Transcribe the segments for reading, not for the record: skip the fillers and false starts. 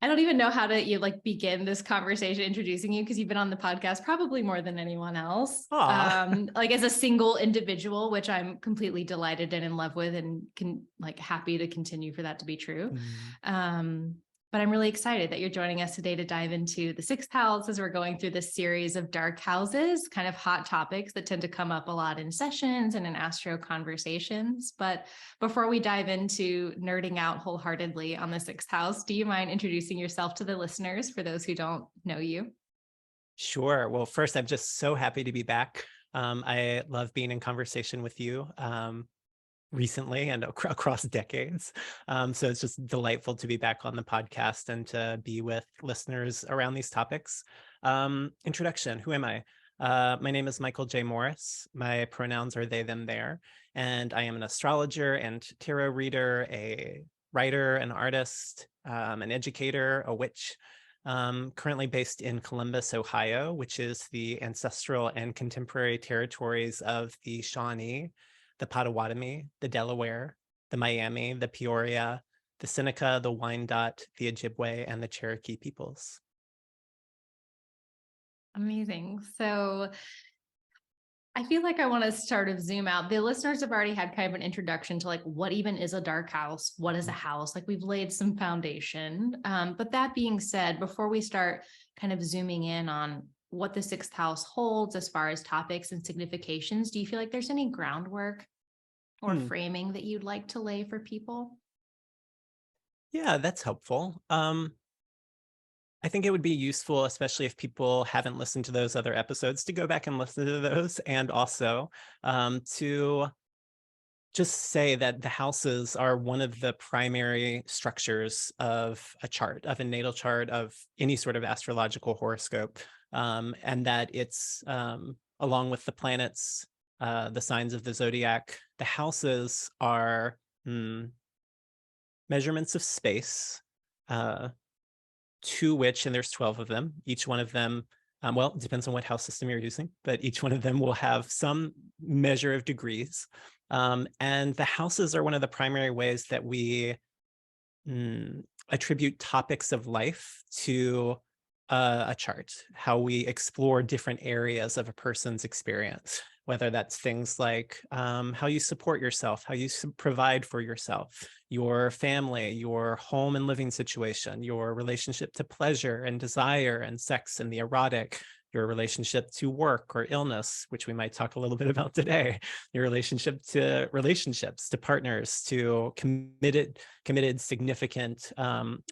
I don't even know how to begin this conversation introducing you, because you've been on the podcast probably more than anyone else. Like as a single individual, which I'm completely delighted and in love with, and happy to continue for that to be true. But I'm really excited that you're joining us today to dive into the sixth house as we're going through this series of dark houses, kind of hot topics that tend to come up a lot in sessions and in astro conversations. But before we dive into nerding out wholeheartedly on the sixth house, do you mind introducing yourself to the listeners for those who don't know you? Sure. Well, first, I'm just so happy to be back. I love being in conversation with you. Recently and across decades. So it's just delightful to be back on the podcast and to be with listeners around these topics. Introduction, who am I? My name is Michael J. Morris. My pronouns are they, them, their, and I am an astrologer and tarot reader, a writer, an artist, an educator, a witch. Currently based in Columbus, Ohio, which is the ancestral and contemporary territories of the CHANI, the Potawatomi, the Delaware, the Miami, the Peoria, the Seneca, the Wyandot, the Ojibwe, and the Cherokee peoples. Amazing. So I feel like I want to sort of zoom out. The listeners have already had kind of an introduction to what even is a dark house? What is a house? We've laid some foundation. But that being said, before we start kind of zooming in on what the sixth house holds as far as topics and significations, do you feel like there's any groundwork or framing that you'd like to lay for people? Yeah, that's helpful. I think it would be useful, especially if people haven't listened to those other episodes, to go back and listen to those, and also to just say that the houses are one of the primary structures of a chart, of a natal chart, of any sort of astrological horoscope, and that it's, along with the planets, the signs of the zodiac, the houses are measurements of space, to which, and there's 12 of them, each one of them, well, it depends on what house system you're using, but each one of them will have some measure of degrees. And the houses are one of the primary ways that we attribute topics of life to a chart, how we explore different areas of a person's experience, whether that's things like how you support yourself, how you provide for yourself, your family, your home and living situation, your relationship to pleasure and desire and sex and the erotic, your relationship to work or illness, which we might talk a little bit about today, your relationship to relationships, to partners, to committed, significant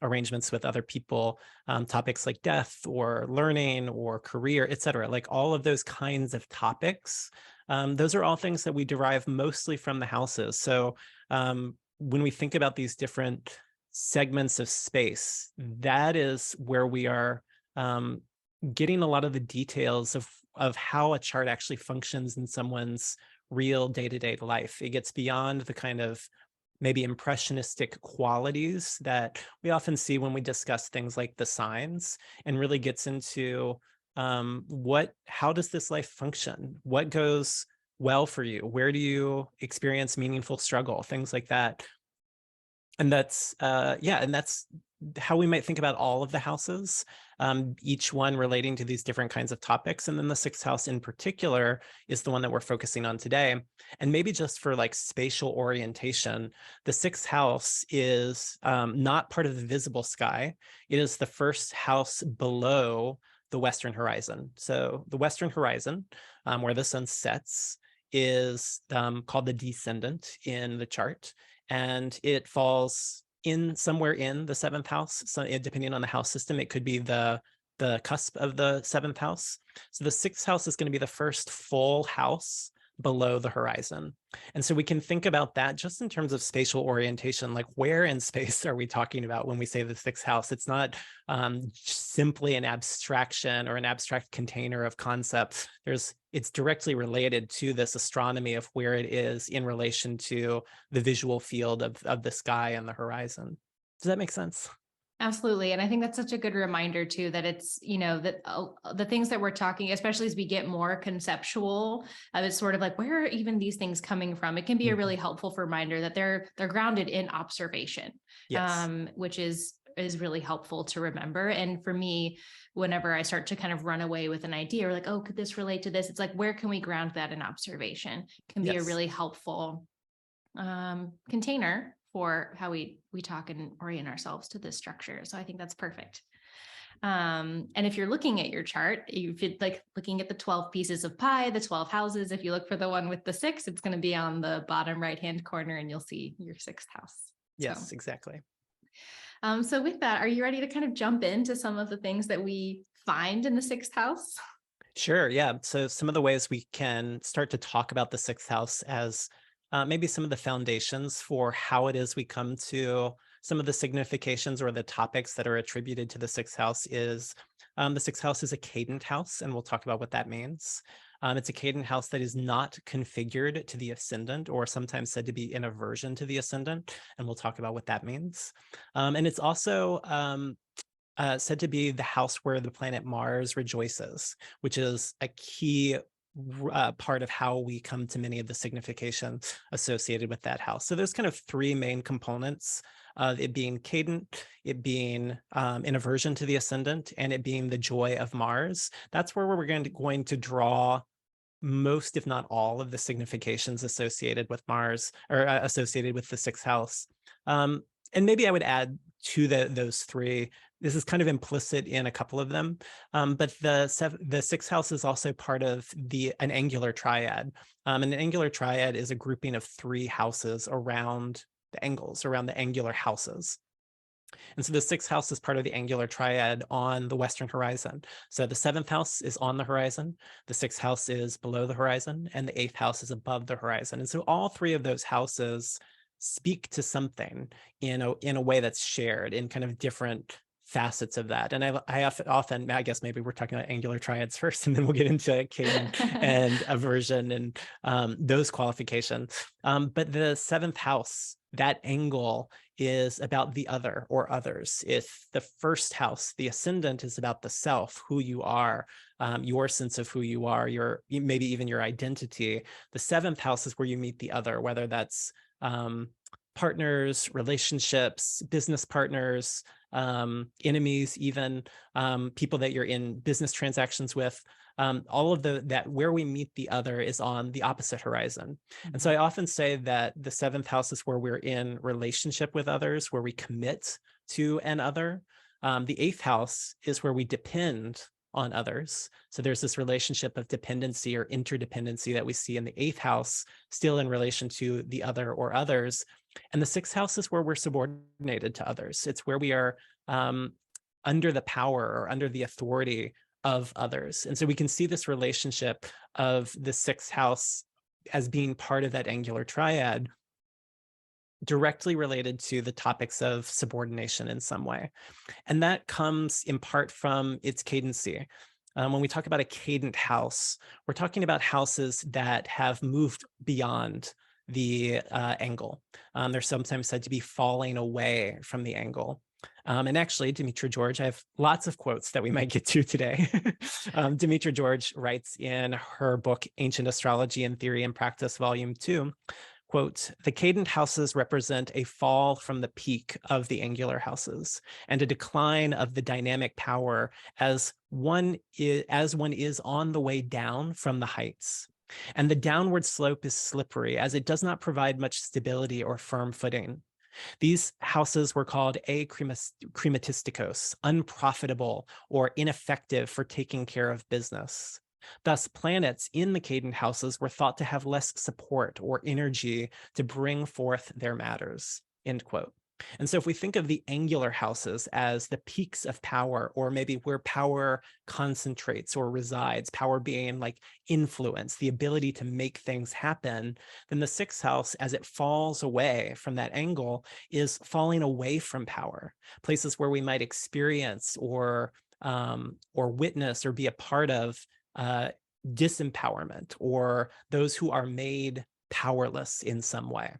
arrangements with other people, topics like death or learning or career, etc. Like all of those kinds of topics, those are all things that we derive mostly from the houses. So when we think about these different segments of space, that is where we are getting a lot of the details of how a chart actually functions in someone's real day-to-day life. It gets beyond the kind of maybe impressionistic qualities that we often see when we discuss things like the signs, and really gets into how does this life function? What goes well for you? Where do you experience meaningful struggle? Things like that. And that's, and that's how we might think about all of the houses, each one relating to these different kinds of topics. And then the sixth house in particular is the one that we're focusing on today. And maybe just for spatial orientation, the sixth house is not part of the visible sky. It is the first house below the western horizon. So the western horizon, where the sun sets, is called the descendant in the chart. And it falls in somewhere in the seventh house. So depending on the house system, it could be the cusp of the seventh house. So the sixth house is going to be the first full house below the horizon. And so we can think about that just in terms of spatial orientation, like where in space are we talking about when we say the sixth house? It's not simply an abstraction or an abstract container of concepts. It's directly related to this astronomy of where it is in relation to the visual field of the sky and the horizon. Does that make sense? Absolutely. And I think that's such a good reminder too, that it's, that the things that we're talking, especially as we get more conceptual, it's sort of like, where are even these things coming from? It can be a really helpful reminder that they're grounded in observation, yes. Which is is really helpful to remember. And for me, whenever I start to kind of run away with an idea or like, oh, could this relate to this? It's like, where can we ground that in observation? Can be a really helpful container for how we talk and orient ourselves to this structure. So I think that's perfect. And if you're looking at your chart, if you're like looking at the 12 pieces of pie, the 12 houses, if you look for the one with the 6, it's going to be on the bottom right-hand corner and you'll see your 6th house. Yes, exactly. So with that, are you ready to kind of jump into some of the things that we find in the 6th house? Sure. Yeah. So some of the ways we can start to talk about the 6th house as maybe some of the foundations for how it is we come to some of the significations or the topics that are attributed to the 6th house is the 6th house is a cadent house, and we'll talk about what that means. It's a cadent house that is not configured to the ascendant, or sometimes said to be in aversion to the ascendant, and we'll talk about what that means. And it's also said to be the house where the planet Mars rejoices, which is a key part of how we come to many of the significations associated with that house. So there's kind of 3 main components, it being cadent, it being in aversion to the ascendant, and it being the joy of Mars. That's where we're going to draw most, if not all, of the significations associated with Mars, or associated with the 6th house. And maybe I would add to those 3. This is kind of implicit in a couple of them, but the 6th house is also part of an angular triad. An angular triad is a grouping of 3 houses around the angles, around the angular houses. And so the 6th house is part of the angular triad on the western horizon. So the 7th house is on the horizon, the 6th house is below the horizon, and the 8th house is above the horizon. And so all 3 of those houses speak to something in a way that's shared in kind of different facets of that. And I often, I guess maybe we're talking about angular triads first, and then we'll get into cadent and aversion and those qualifications. But the 7th house, that angle is about the other or others. If the 1st house, the ascendant, is about the self, who you are, your sense of who you are, maybe even your identity, the 7th house is where you meet the other, whether that's partners, relationships, business partners, enemies, even people that you're in business transactions with. All of that where we meet the other is on the opposite horizon. And so I often say that the 7th house is where we're in relationship with others, where we commit to an other. The 8th house is where we depend on others. So there's this relationship of dependency or interdependency that we see in the 8th house, still in relation to the other or others. And the 6th house is where we're subordinated to others. It's where we are under the power or under the authority of others. And so we can see this relationship of the 6th house as being part of that angular triad, directly related to the topics of subordination in some way. And that comes in part from its cadency. When we talk about a cadent house, we're talking about houses that have moved beyond the angle. They're sometimes said to be falling away from the angle. And actually, Demetra George, I have lots of quotes that we might get to today. Demetra George writes in her book, Ancient Astrology in Theory and Practice, Volume 2, quote, "The cadent houses represent a fall from the peak of the angular houses and a decline of the dynamic power as one is on the way down from the heights. And the downward slope is slippery as it does not provide much stability or firm footing. These houses were called acrematisticos, unprofitable or ineffective for taking care of business. Thus, planets in the cadent houses were thought to have less support or energy to bring forth their matters," end quote. And so if we think of the angular houses as the peaks of power, or maybe where power concentrates or resides, power being like influence, the ability to make things happen, then the 6th house, as it falls away from that angle, is falling away from power, places where we might experience or witness or be a part of disempowerment, or those who are made powerless in some way.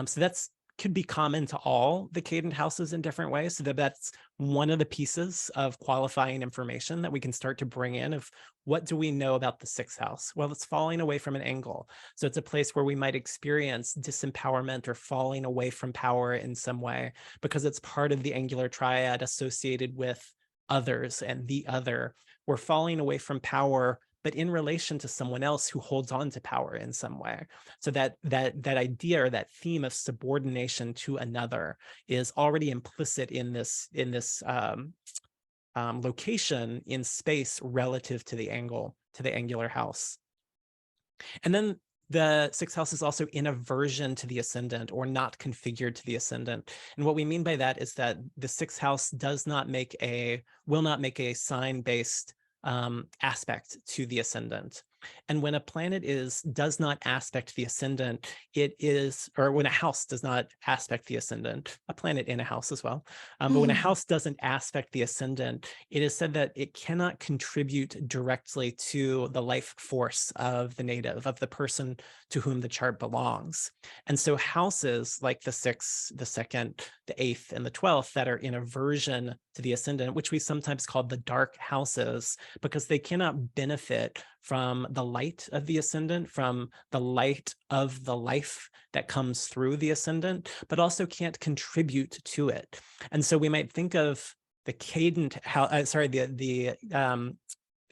So that's could be common to all the cadent houses in different ways. So that's one of the pieces of qualifying information that we can start to bring in of what do we know about the sixth house? Well, it's falling away from an angle. So it's a place where we might experience disempowerment or falling away from power in some way, because it's part of the angular triad associated with others and the other. We're falling away from power, but in relation to someone else who holds on to power in some way. So that idea or that theme of subordination to another is already implicit in this location in space relative to the angle, to the angular house. And then the sixth house is also in aversion to the ascendant or not configured to the ascendant. And what we mean by that is that the sixth house will not make a sign-based aspect to the ascendant. And when a planet does not aspect the ascendant, or when a house does not aspect the ascendant, a planet in a house as well. But when a house doesn't aspect the ascendant, it is said that it cannot contribute directly to the life force of the native, of the person to whom the chart belongs. And so houses like the sixth, the second, the eighth, and the 12th that are in aversion to the ascendant, which we sometimes call the dark houses, because they cannot benefit from the light of the ascendant, from the light of the life that comes through the ascendant, but also can't contribute to it. And so we might think of the cadent,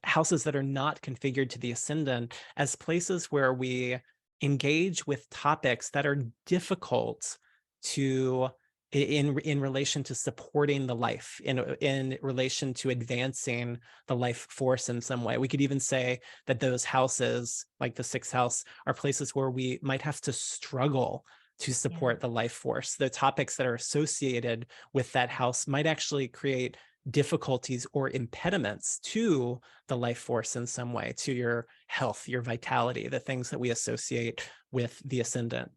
houses that are not configured to the ascendant as places where we engage with topics that are difficult to in relation to supporting the life, in relation to advancing the life force in some way. We could even say that those houses, like the sixth house, are places where we might have to struggle to support the life force. The topics that are associated with that house might actually create difficulties or impediments to the life force in some way, to your health, your vitality, the things that we associate with the ascendant.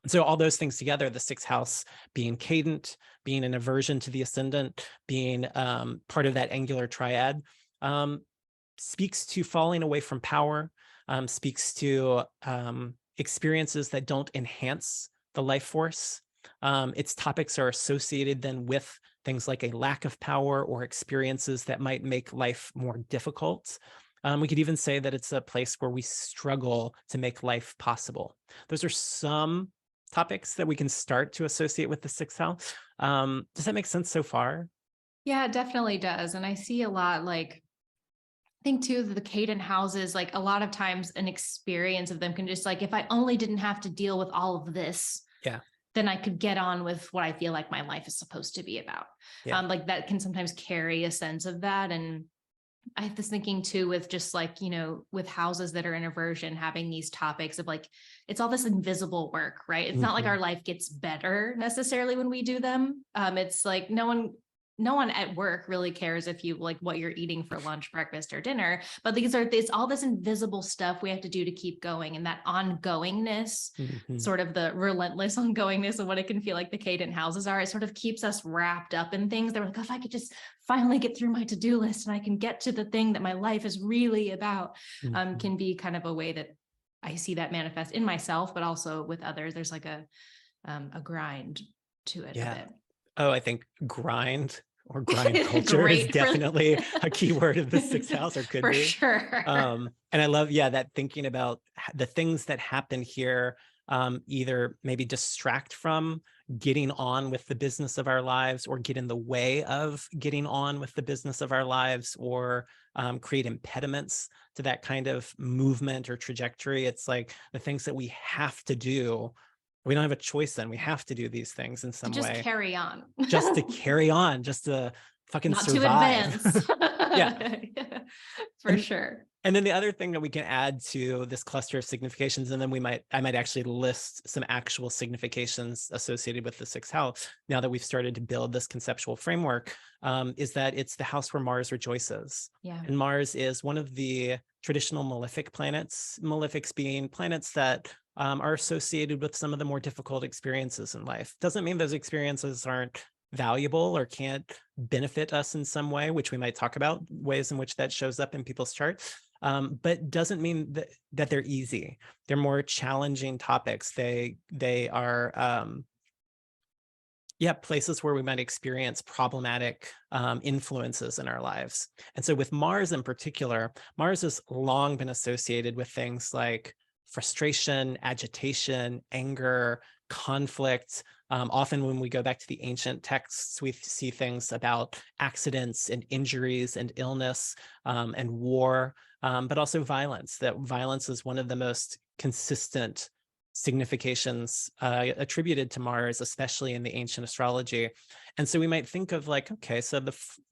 So all those things together, the sixth house being cadent, being an aversion to the ascendant, being part of that angular triad, speaks to falling away from power, speaks to experiences that don't enhance the life force. Its topics are associated then with things like a lack of power or experiences that might make life more difficult. We could even say that it's a place where we struggle to make life possible. Those are some topics that we can start to associate with the sixth house. Does that make sense so far? Yeah, it definitely does. And I see a lot, like, I think too, the cadent houses, like a lot of times an experience of them can just like, if I only didn't have to deal with all of this, then I could get on with what I feel like my life is supposed to be about. Like that can sometimes carry a sense of that. And I have this thinking too, with just like, you know, with houses that are in aversion, having these topics of like, it's all this invisible work, right? It's not like our life gets better necessarily when we do them. It's like no one at work really cares if you like what you're eating for lunch, breakfast, or dinner, but it's all this invisible stuff we have to do to keep going. And that ongoingness, sort of the relentless ongoingness of what it can feel like the cadent houses are, it sort of keeps us wrapped up in things that we're like, oh, if I could just finally get through my to-do list and I can get to the thing that my life is really about, can be kind of a way that I see that manifest in myself, but also with others. There's like a grind to it a bit. Oh, I think grind or grind culture is definitely a key word of the sixth house, or could for be. Sure. And I love, that thinking about the things that happen here, either maybe distract from getting on with the business of our lives, or get in the way of getting on with the business of our lives, or create impediments to that kind of movement or trajectory. It's like the things that we have to do. We don't have a choice then. We have to do these things in some way. Just carry on. Just to carry on, just to fucking Not survive. to advance. For sure. And then the other thing that we can add to this cluster of significations, and then I might actually list some actual significations associated with the sixth house now that we've started to build this conceptual framework, is that it's the house where Mars rejoices. And Mars is one of the traditional malefic planets, malefics being planets that are associated with some of the more difficult experiences in life. Doesn't mean those experiences aren't valuable or can't benefit us in some way, which we might talk about ways in which that shows up in people's charts. But doesn't mean that they're easy. They're more challenging topics. They are Yeah, places where we might experience problematic influences in our lives. And so with Mars in particular, Mars has long been associated with things like frustration, agitation, anger, conflict. Often when we go back to the ancient texts, we see things about accidents and injuries and illness and war, but also violence. That violence is one of the most consistent significations attributed to Mars, especially in the ancient astrology. And so we might think of like, okay, so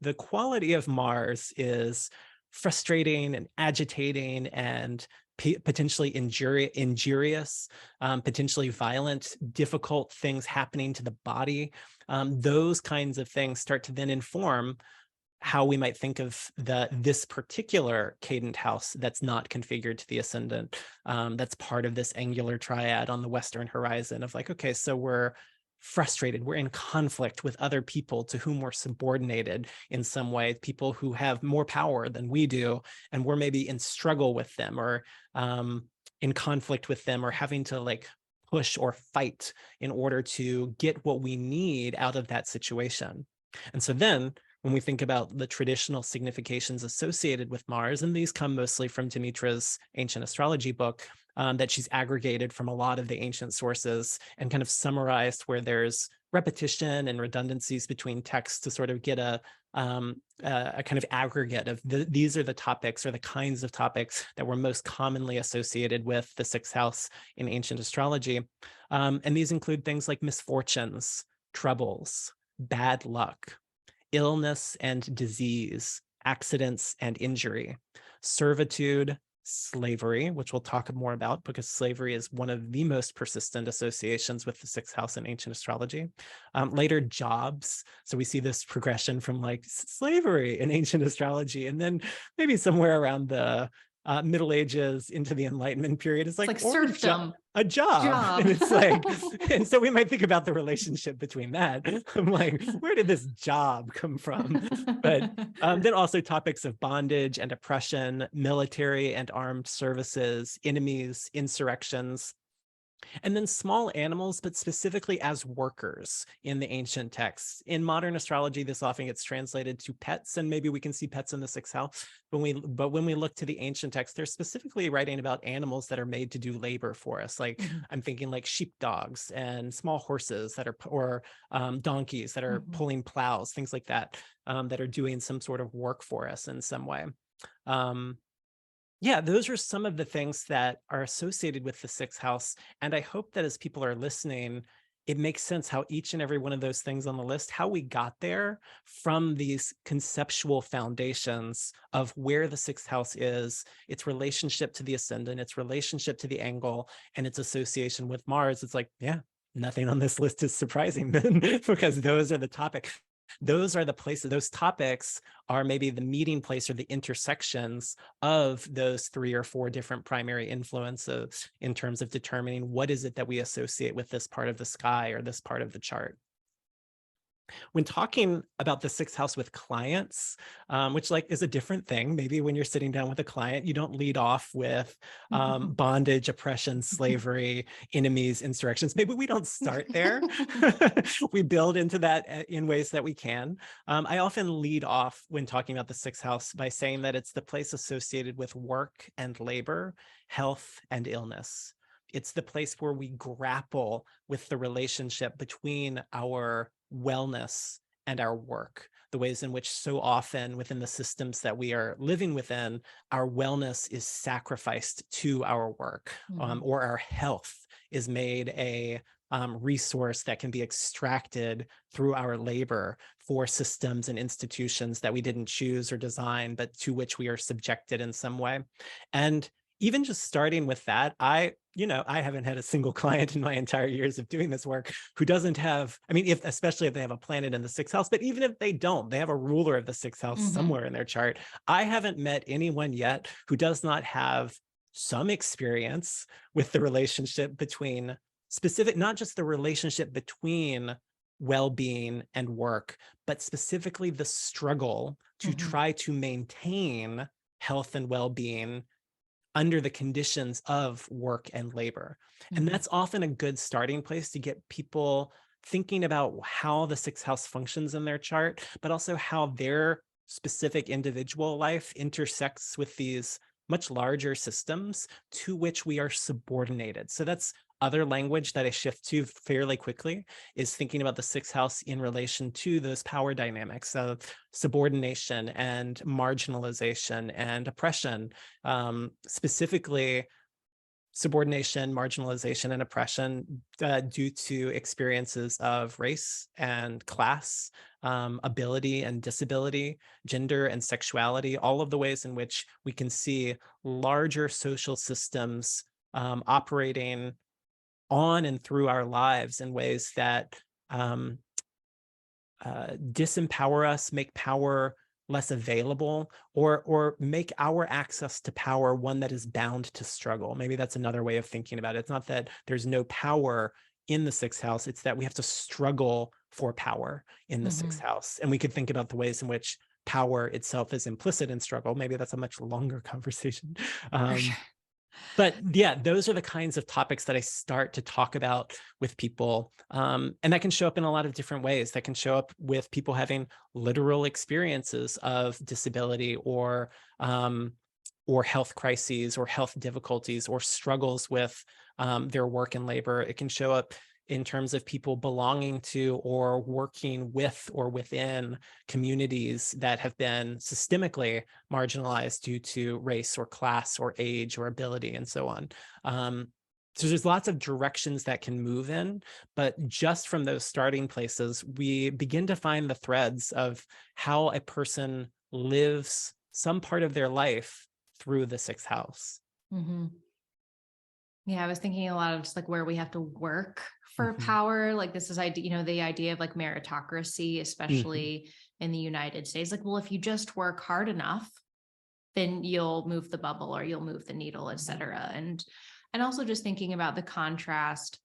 the quality of Mars is frustrating and agitating and potentially injurious, potentially violent, difficult things happening to the body. Those kinds of things start to then inform how we might think of this particular cadent house that's not configured to the ascendant, that's part of this angular triad on the Western horizon of like, okay, so we're frustrated, we're in conflict with other people to whom we're subordinated in some way, people who have more power than we do, and we're maybe in struggle with them or in conflict with them or having to like push or fight in order to get what we need out of that situation. And so then when we think about the traditional significations associated with Mars, and these come mostly from Demetra's ancient astrology book that she's aggregated from a lot of the ancient sources and kind of summarized where there's repetition and redundancies between texts to sort of get a kind of aggregate of these are the topics or the kinds of topics that were most commonly associated with the sixth house in ancient astrology. And these include things like misfortunes, troubles, bad luck, illness and disease, accidents and injury, servitude, slavery, which we'll talk more about because slavery is one of the most persistent associations with the sixth house in ancient astrology. Later, jobs. So we see this progression from like slavery in ancient astrology, and then maybe somewhere around the Middle Ages into the Enlightenment period, it's like serfdom. A job. And it's like, and so we might think about the relationship between that. I'm like, where did this job come from? But then also topics of bondage and oppression, military and armed services, enemies, insurrections, and then small animals, but specifically as workers in the ancient texts. In modern astrology, this often gets translated to pets, and maybe we can see pets in the sixth house. But when we look to the ancient texts, they're specifically writing about animals that are made to do labor for us. Like I'm thinking like sheepdogs and small horses that are, or donkeys that are pulling plows, things like that, that are doing some sort of work for us in some way. Yeah, those are some of the things that are associated with the sixth house. And I hope that as people are listening, it makes sense how each and every one of those things on the list, how we got there from these conceptual foundations of where the sixth house is, its relationship to the ascendant, its relationship to the angle, and its association with Mars. It's like, yeah, nothing on this list is surprising then because those are the topics. Those are the places, those topics are maybe the meeting place or the intersections of those 3 or 4 different primary influences in terms of determining what is it that we associate with this part of the sky or this part of the chart. When talking about the sixth house with clients, which like is a different thing, maybe when you're sitting down with a client, you don't lead off with bondage, oppression, slavery, enemies, insurrections. Maybe we don't start there. We build into that in ways that we can. I often lead off when talking about the sixth house by saying that it's the place associated with work and labor, health and illness. It's the place where we grapple with the relationship between our wellness and our work, the ways in which so often within the systems that we are living within, our wellness is sacrificed to our work, or our health is made a resource that can be extracted through our labor for systems and institutions that we didn't choose or design, but to which we are subjected in some way. And even just starting with that, I haven't had a single client in my entire years of doing this work who doesn't have, I mean, especially if they have a planet in the sixth house, but even if they don't, they have a ruler of the sixth house somewhere in their chart. I haven't met anyone yet who does not have some experience with the relationship between not just the relationship between well-being and work, but specifically the struggle to try to maintain health and well-being under the conditions of work and labor. And that's often a good starting place to get people thinking about how the sixth house functions in their chart, but also how their specific individual life intersects with these much larger systems to which we are subordinated. So that's other language that I shift to fairly quickly, is thinking about the sixth house in relation to those power dynamics of subordination and marginalization and oppression, specifically subordination, marginalization, and oppression due to experiences of race and class, ability and disability, gender and sexuality, all of the ways in which we can see larger social systems operating on and through our lives in ways that disempower us, make power less available, or make our access to power one that is bound to struggle. Maybe that's another way of thinking about it. It's not that there's no power in the sixth house, it's that we have to struggle for power in the sixth house. And we could think about the ways in which power itself is implicit in struggle. Maybe that's a much longer conversation. But yeah, those are the kinds of topics that I start to talk about with people. And that can show up in a lot of different ways. That can show up with people having literal experiences of disability or health crises or health difficulties or struggles with their work and labor. It can show up in terms of people belonging to or working with or within communities that have been systemically marginalized due to race or class or age or ability and so on. So there's lots of directions that can move in, but just from those starting places, we begin to find the threads of how a person lives some part of their life through the sixth house. Yeah, I was thinking a lot of just like where we have to work for power. Like this is idea, the idea of like meritocracy, especially in the United States. Like, well, if you just work hard enough, then you'll move the bubble or you'll move the needle, et cetera. And also just thinking about the contrast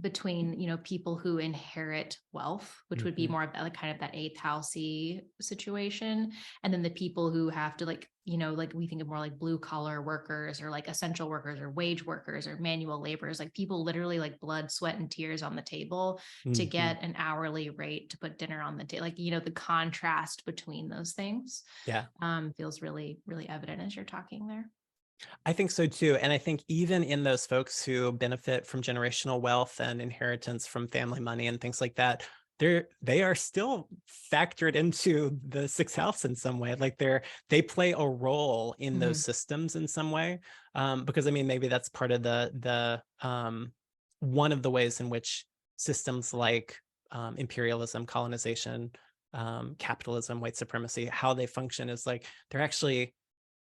between, people who inherit wealth, which would be more of that, like kind of that eighth housey situation. And then the people who have to like we think of more like blue collar workers or like essential workers or wage workers or manual laborers, like people literally like blood, sweat, and tears on the table to get an hourly rate to put dinner on the table. Like, the contrast between those things feels really, really evident as you're talking there. I think so too. And I think even in those folks who benefit from generational wealth and inheritance from family money and things like that, they are still factored into the sixth house in some way. Like they play a role in those systems in some way. Because I mean, maybe that's part of the one of the ways in which systems like imperialism, colonization, capitalism, white supremacy, how they function is like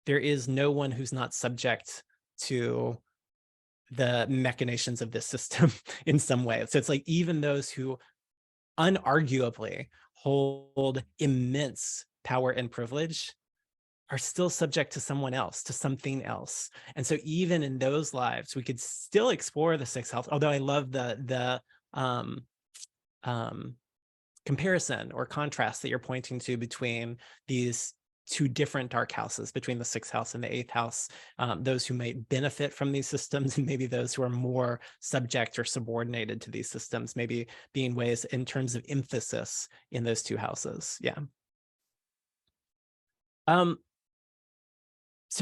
there is no one who's not subject to the machinations of this system in some way. So it's like even those who unarguably hold immense power and privilege are still subject to someone else, to something else. And so even in those lives, we could still explore the sixth house, although I love the comparison or contrast that you're pointing to between these two different dark houses, between the sixth house and the eighth house, those who might benefit from these systems and maybe those who are more subject or subordinated to these systems, maybe being ways in terms of emphasis in those two houses. Yeah. So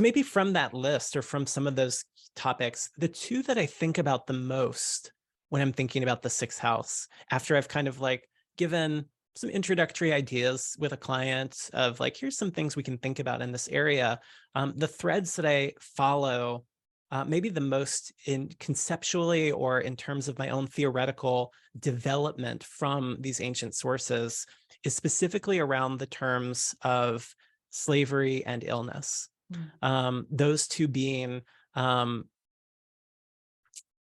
maybe from that list or from some of those topics, the two that I think about the most when I'm thinking about the sixth house, after I've kind of like given some introductory ideas with a client of like, here's some things we can think about in this area. The threads that I follow, maybe the most in conceptually or in terms of my own theoretical development from these ancient sources, is specifically around the terms of slavery and illness. Those two being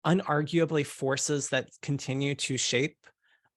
unarguably forces that continue to shape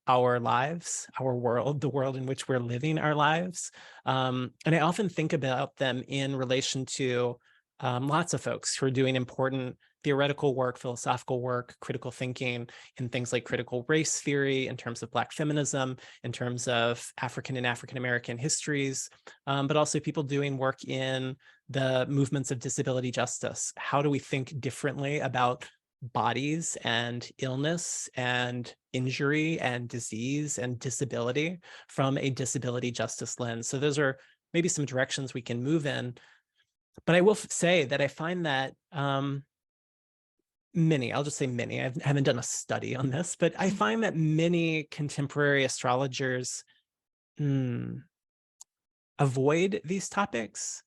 our lives, our world, the world in which we're living our lives. And I often think about them in relation to lots of folks who are doing important theoretical work, philosophical work, critical thinking in things like critical race theory, in terms of Black feminism, in terms of African and African-American histories, but also people doing work in the movements of disability justice. How do we think differently about bodies and illness and injury and disease and disability from a disability justice lens. So those are maybe some directions we can move in. But I will say that I find that I'll just say many, I haven't done a study on this, but I find that many contemporary astrologers avoid these topics,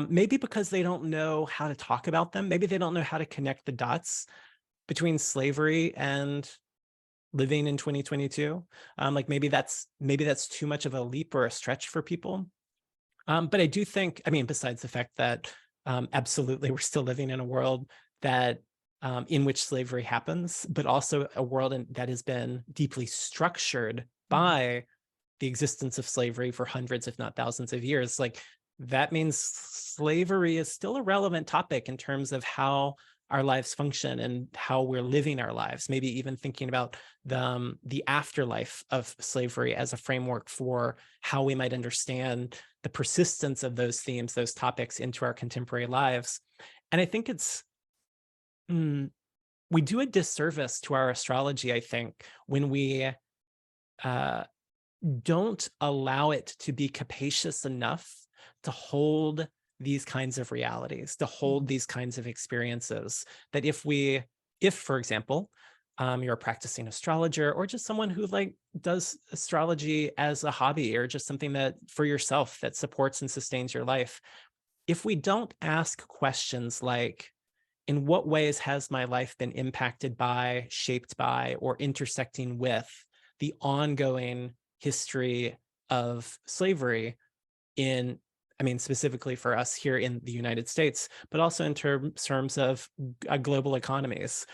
maybe because they don't know how to talk about them. Maybe they don't know how to connect the dots between slavery and living in 2022. Like maybe that's too much of a leap or a stretch for people. But I do think, I mean, besides the fact that absolutely we're still living in a world that in which slavery happens, but also a world that has been deeply structured by the existence of slavery for hundreds, if not thousands of years. Like that means slavery is still a relevant topic in terms of how our lives function and how we're living our lives, maybe even thinking about the afterlife of slavery as a framework for how we might understand the persistence of those themes, those topics into our contemporary lives. And I think we do a disservice to our astrology, I think, when we don't allow it to be capacious enough to hold these kinds of realities, to hold these kinds of experiences. That if, for example, you're a practicing astrologer or just someone who like does astrology as a hobby or just something that for yourself that supports and sustains your life, if we don't ask questions like, in what ways has my life been impacted by, shaped by, or intersecting with the ongoing history of slavery specifically for us here in the United States, but also in terms of global economies.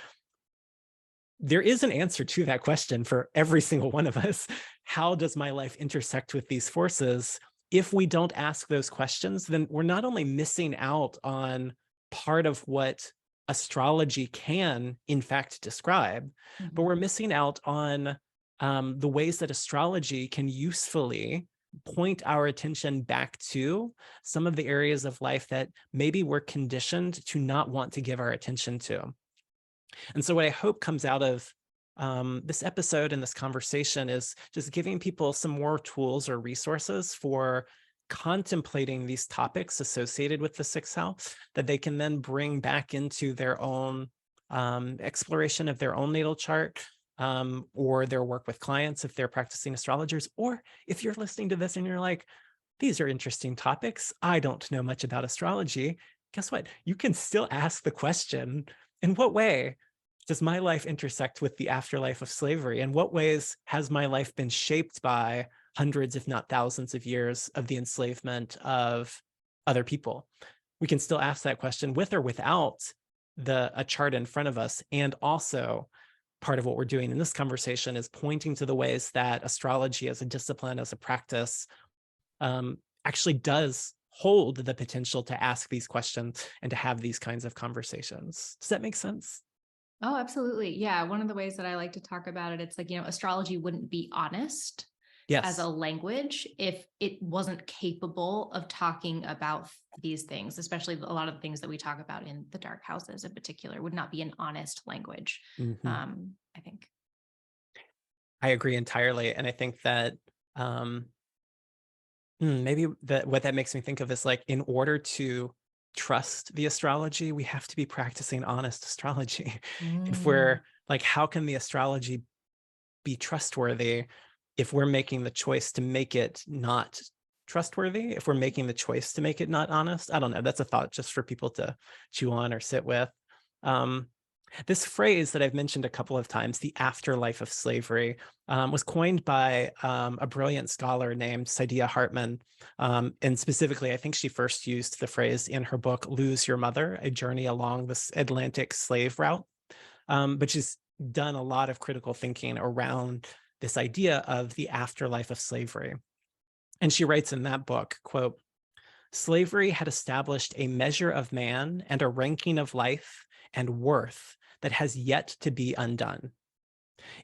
There is an answer to that question for every single one of us. How does my life intersect with these forces? If we don't ask those questions, then we're not only missing out on part of what astrology can, in fact, describe, but we're missing out on the ways that astrology can usefully point our attention back to some of the areas of life that maybe we're conditioned to not want to give our attention to. And so what I hope comes out of this episode and this conversation is just giving people some more tools or resources for contemplating these topics associated with the sixth house that they can then bring back into their own exploration of their own natal chart, or their work with clients if they're practicing astrologers, or if you're listening to this and you're like, these are interesting topics, I don't know much about astrology. Guess what? You can still ask the question, in what way does my life intersect with the afterlife of slavery? In what ways has my life been shaped by hundreds, if not thousands of years of the enslavement of other people? We can still ask that question with or without a chart in front of us. And also, part of what we're doing in this conversation is pointing to the ways that astrology as a discipline, as a practice, actually does hold the potential to ask these questions and to have these kinds of conversations. Does that make sense? Oh, absolutely. Yeah. One of the ways that I like to talk about it, it's like, astrology wouldn't be honest as a language if it wasn't capable of talking about these things, especially a lot of the things that we talk about in the dark houses in particular would not be an honest language. I think. I agree entirely. And I think that maybe what that makes me think of is like, in order to trust the astrology, we have to be practicing honest astrology. If we're like, how can the astrology be trustworthy if we're making the choice to make it not trustworthy, if we're making the choice to make it not honest? I don't know. That's a thought just for people to chew on or sit with. This phrase that I've mentioned a couple of times, the afterlife of slavery, was coined by a brilliant scholar named Saidiya Hartman. And specifically, I think she first used the phrase in her book, Lose Your Mother, A Journey Along the Atlantic Slave Route. But she's done a lot of critical thinking around this idea of the afterlife of slavery. And she writes in that book, quote, "Slavery had established a measure of man and a ranking of life and worth that has yet to be undone.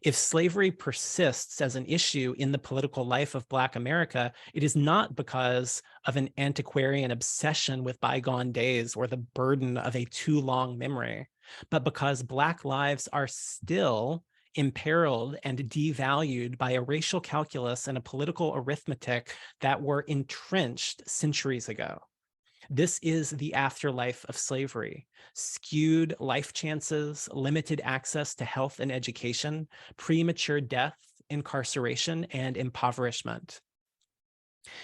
If slavery persists as an issue in the political life of Black America, it is not because of an antiquarian obsession with bygone days or the burden of a too long memory. but because Black lives are still imperiled and devalued by a racial calculus and a political arithmetic that were entrenched centuries ago. This is the afterlife of slavery: skewed life chances, limited access to health and education, premature death, incarceration, and impoverishment.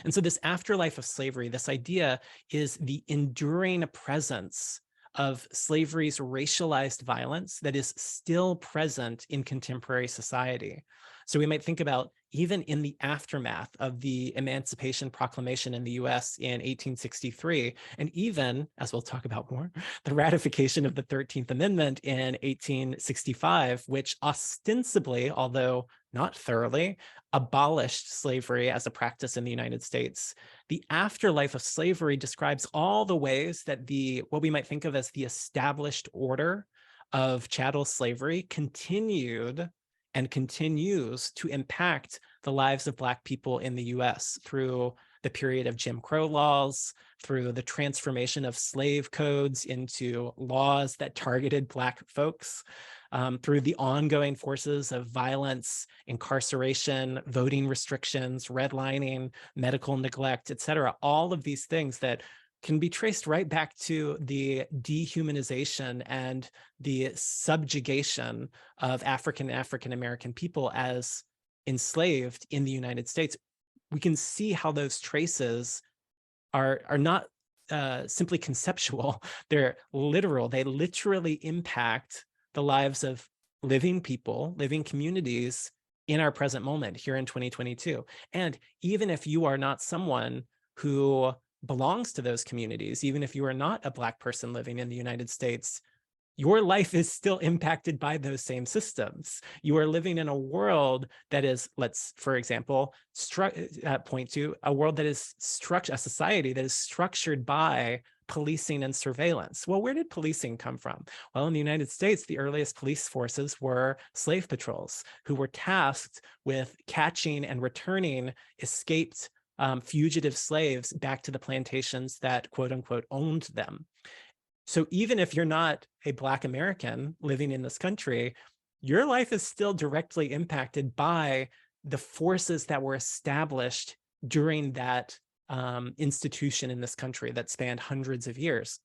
And so this afterlife of slavery, this idea is the enduring presence of slavery's racialized violence that is still present in contemporary society. So we might think about, even in the aftermath of the Emancipation Proclamation in the US in 1863, and even, as we'll talk about more, the ratification of the 13th Amendment in 1865, which ostensibly, although not thoroughly, abolished slavery as a practice in the United States. The afterlife of slavery describes all the ways that what we might think of as the established order of chattel slavery continued and continues to impact the lives of Black people in the US through the period of Jim Crow laws, through the transformation of slave codes into laws that targeted Black folks, through the ongoing forces of violence, incarceration, voting restrictions, redlining, medical neglect, et cetera. All of these things that can be traced right back to the dehumanization and the subjugation of African-American people as enslaved in the United States. We can see how those traces are not simply conceptual, they're literal. They literally impact the lives of living people, living communities in our present moment here in 2022. And even if you are not someone who belongs to those communities, even if you are not a Black person living in the United States, your life is still impacted by those same systems. You are living in a world that is, let's, for example, point to a world that is a society that is structured by policing and surveillance. Well, where did policing come from? Well, in the United States, the earliest police forces were slave patrols, who were tasked with catching and returning escaped fugitive slaves back to the plantations that, quote unquote, owned them. So even if you're not a Black American living in this country, your life is still directly impacted by the forces that were established during that institution in this country that spanned hundreds of years.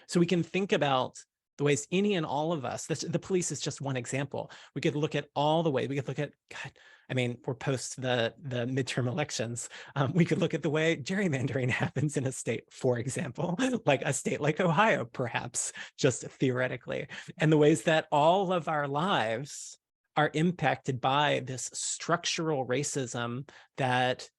So we can think about the ways any and all of us, the police is just one example. We could look at all the ways, we could look at, God, I mean, we're post the midterm elections. We could look at the way gerrymandering happens in a state, for example, like a state like Ohio, perhaps, just theoretically, and the ways that all of our lives are impacted by this structural racism that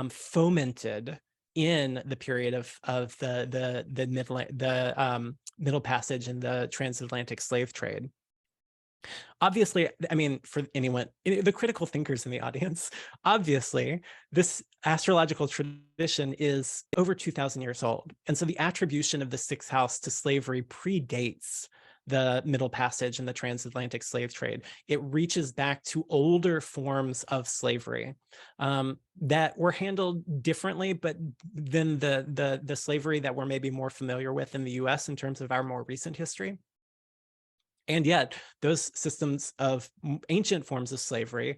fomented in the period of the Middle Passage and the transatlantic slave trade. Obviously, I mean, for anyone, the critical thinkers in the audience, obviously, this astrological tradition is over 2,000 years old. And so the attribution of the sixth house to slavery predates the Middle Passage and the transatlantic slave trade. It reaches back to older forms of slavery that were handled differently, but than the slavery that we're maybe more familiar with in the US in terms of our more recent history. And yet, those systems of ancient forms of slavery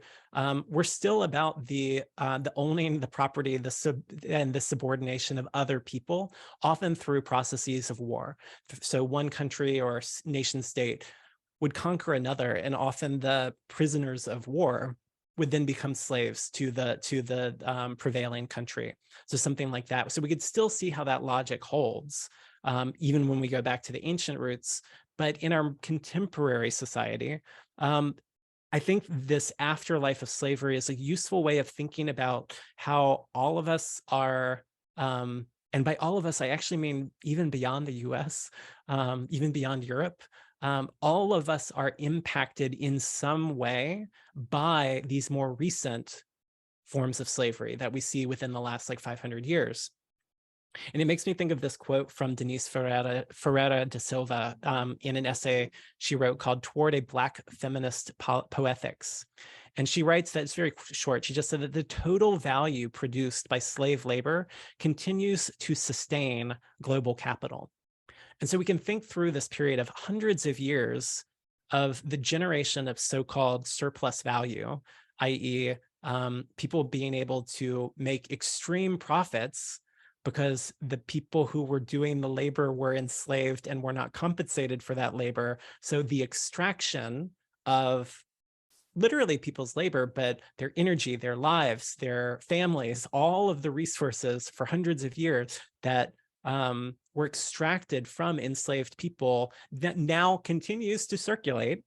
were still about the owning the property, and the subordination of other people, often through processes of war. So one country or nation state would conquer another, and often the prisoners of war would then become slaves to the prevailing country. So something like that. So we could still see how that logic holds, even when we go back to the ancient roots. But in our contemporary society, I think this afterlife of slavery is a useful way of thinking about how all of us are, and by all of us, I actually mean even beyond the US, even beyond Europe, all of us are impacted in some way by these more recent forms of slavery that we see within the last 500 years. And it makes me think of this quote from Denise Ferreira da Silva in an essay she wrote called Toward a Black Feminist Poetics. And she writes that, it's very short, she just said that the total value produced by slave labor continues to sustain global capital. And so we can think through this period of hundreds of years of the generation of so-called surplus value, i.e., people being able to make extreme profits because the people who were doing the labor were enslaved and were not compensated for that labor. So the extraction of literally people's labor, but their energy, their lives, their families, all of the resources for hundreds of years that were extracted from enslaved people that now continues to circulate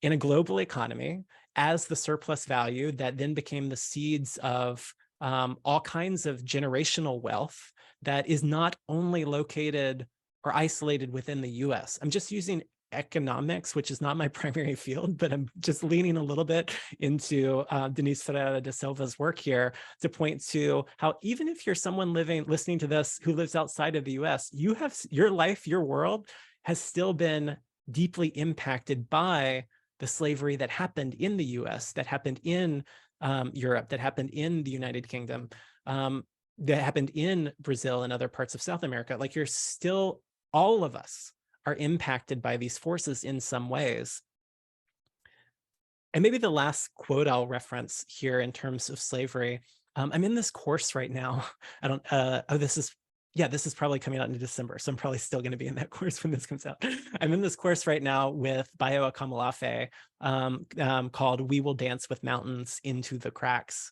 in a global economy as the surplus value that then became the seeds of all kinds of generational wealth that is not only located or isolated within the US. I'm just using economics, which is not my primary field, but I'm just leaning a little bit into Denise Ferreira de Silva's work here to point to how even if you're someone listening to this who lives outside of the US, you have your life, your world has still been deeply impacted by the slavery that happened in the US, that happened in Europe, that happened in the United Kingdom, that happened in Brazil and other parts of South America. Like you're still, all of us are impacted by these forces in some ways. And maybe the last quote I'll reference here in terms of slavery, I'm in this course right now. I don't, this is probably coming out in December, so I'm probably still going to be in that course when this comes out. I'm in this course right now with Bayo Akamalafe called We Will Dance with Mountains into the Cracks.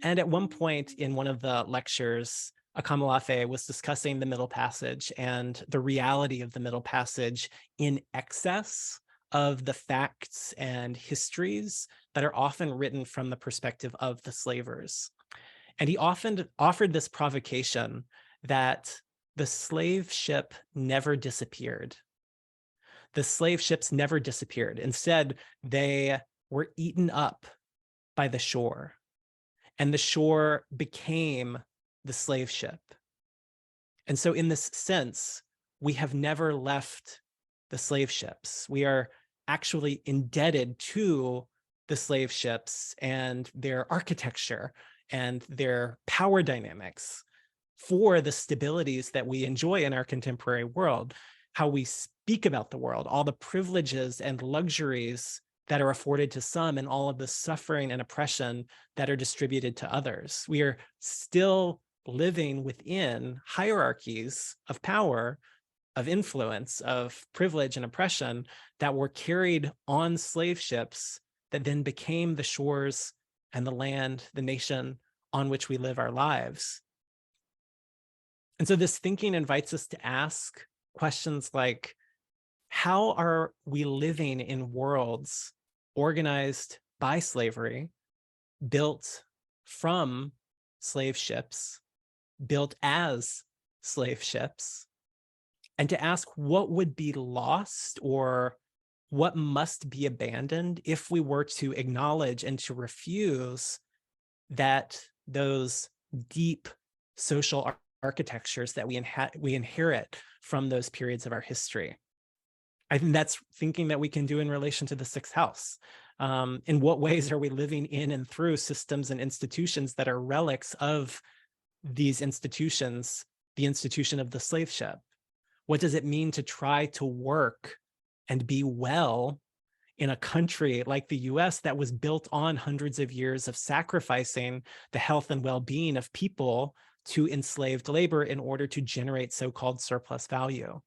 And at one point in one of the lectures, Akamalafe was discussing the Middle Passage and the reality of the Middle Passage in excess of the facts and histories that are often written from the perspective of the slavers. And he often offered this provocation that the slave ship never disappeared. The slave ships never disappeared. Instead, they were eaten up by the shore, and the shore became the slave ship. And so in this sense, we have never left the slave ships. We are actually indebted to the slave ships and their architecture and their power dynamics for the stabilities that we enjoy in our contemporary world, how we speak about the world, all the privileges and luxuries that are afforded to some and all of the suffering and oppression that are distributed to others. We are still living within hierarchies of power, of influence, of privilege and oppression that were carried on slave ships that then became the shores and the land, the nation on which we live our lives. And so this thinking invites us to ask questions like, how are we living in worlds organized by slavery, built from slave ships, built as slave ships, and to ask what would be lost or what must be abandoned if we were to acknowledge and to refuse that those deep social architectures that we inherit from those periods of our history. I think that's thinking that we can do in relation to the sixth house. In what ways are we living in and through systems and institutions that are relics of these institutions, the institution of the slave ship? What does it mean to try to work and be well in a country like the US that was built on hundreds of years of sacrificing the health and well-being of people to enslaved labor in order to generate so-called surplus value?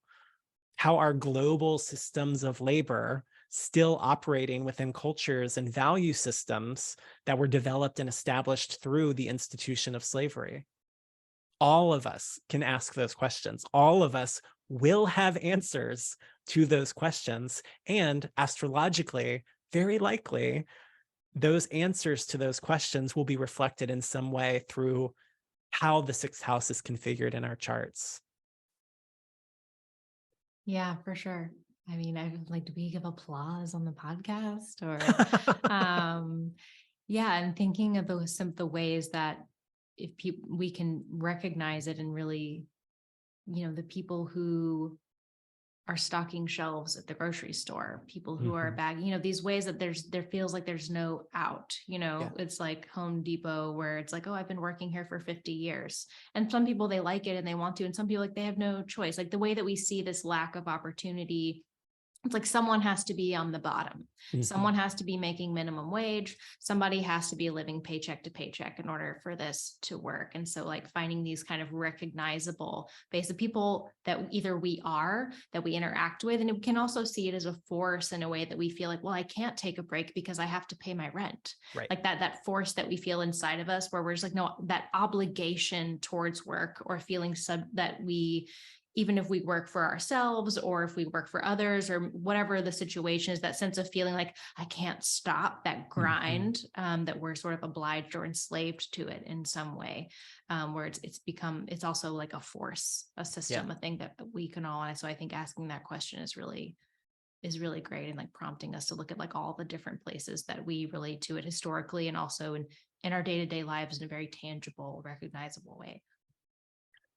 How are global systems of labor still operating within cultures and value systems that were developed and established through the institution of slavery? All of us can ask those questions. All of us will have answers to those questions. And astrologically, very likely, those answers to those questions will be reflected in some way through how the sixth house is configured in our charts. Yeah, for sure. I mean, I like, do we give applause on the podcast or, yeah, and thinking of some of the ways that if we can recognize it and really, the people who are stocking shelves at the grocery store, people who are bagging, these ways that there feels like there's no out, it's like Home Depot where it's like, oh, I've been working here for 50 years. And some people, they like it and they want to, and some people, like, they have no choice. Like the way that we see this lack of opportunity, it's like someone has to be on the bottom. Someone has to be making minimum wage. Somebody has to be living paycheck to paycheck in order for this to work. And so, like, finding these kind of recognizable base of people that either we are, that we interact with, and we can also see it as a force in a way that we feel like, well, I can't take a break because I have to pay my rent. Right. Like that force that we feel inside of us, where we're just like, no, that obligation towards work, or feeling that we, even if we work for ourselves or if we work for others or whatever the situation is, that sense of feeling like I can't stop that grind, that we're sort of obliged or enslaved to it in some way, where it's also like a force, a system, a thing that we can all. And so I think asking that question is really great, and like prompting us to look at like all the different places that we relate to it historically, and also in our day-to-day lives in a very tangible, recognizable way.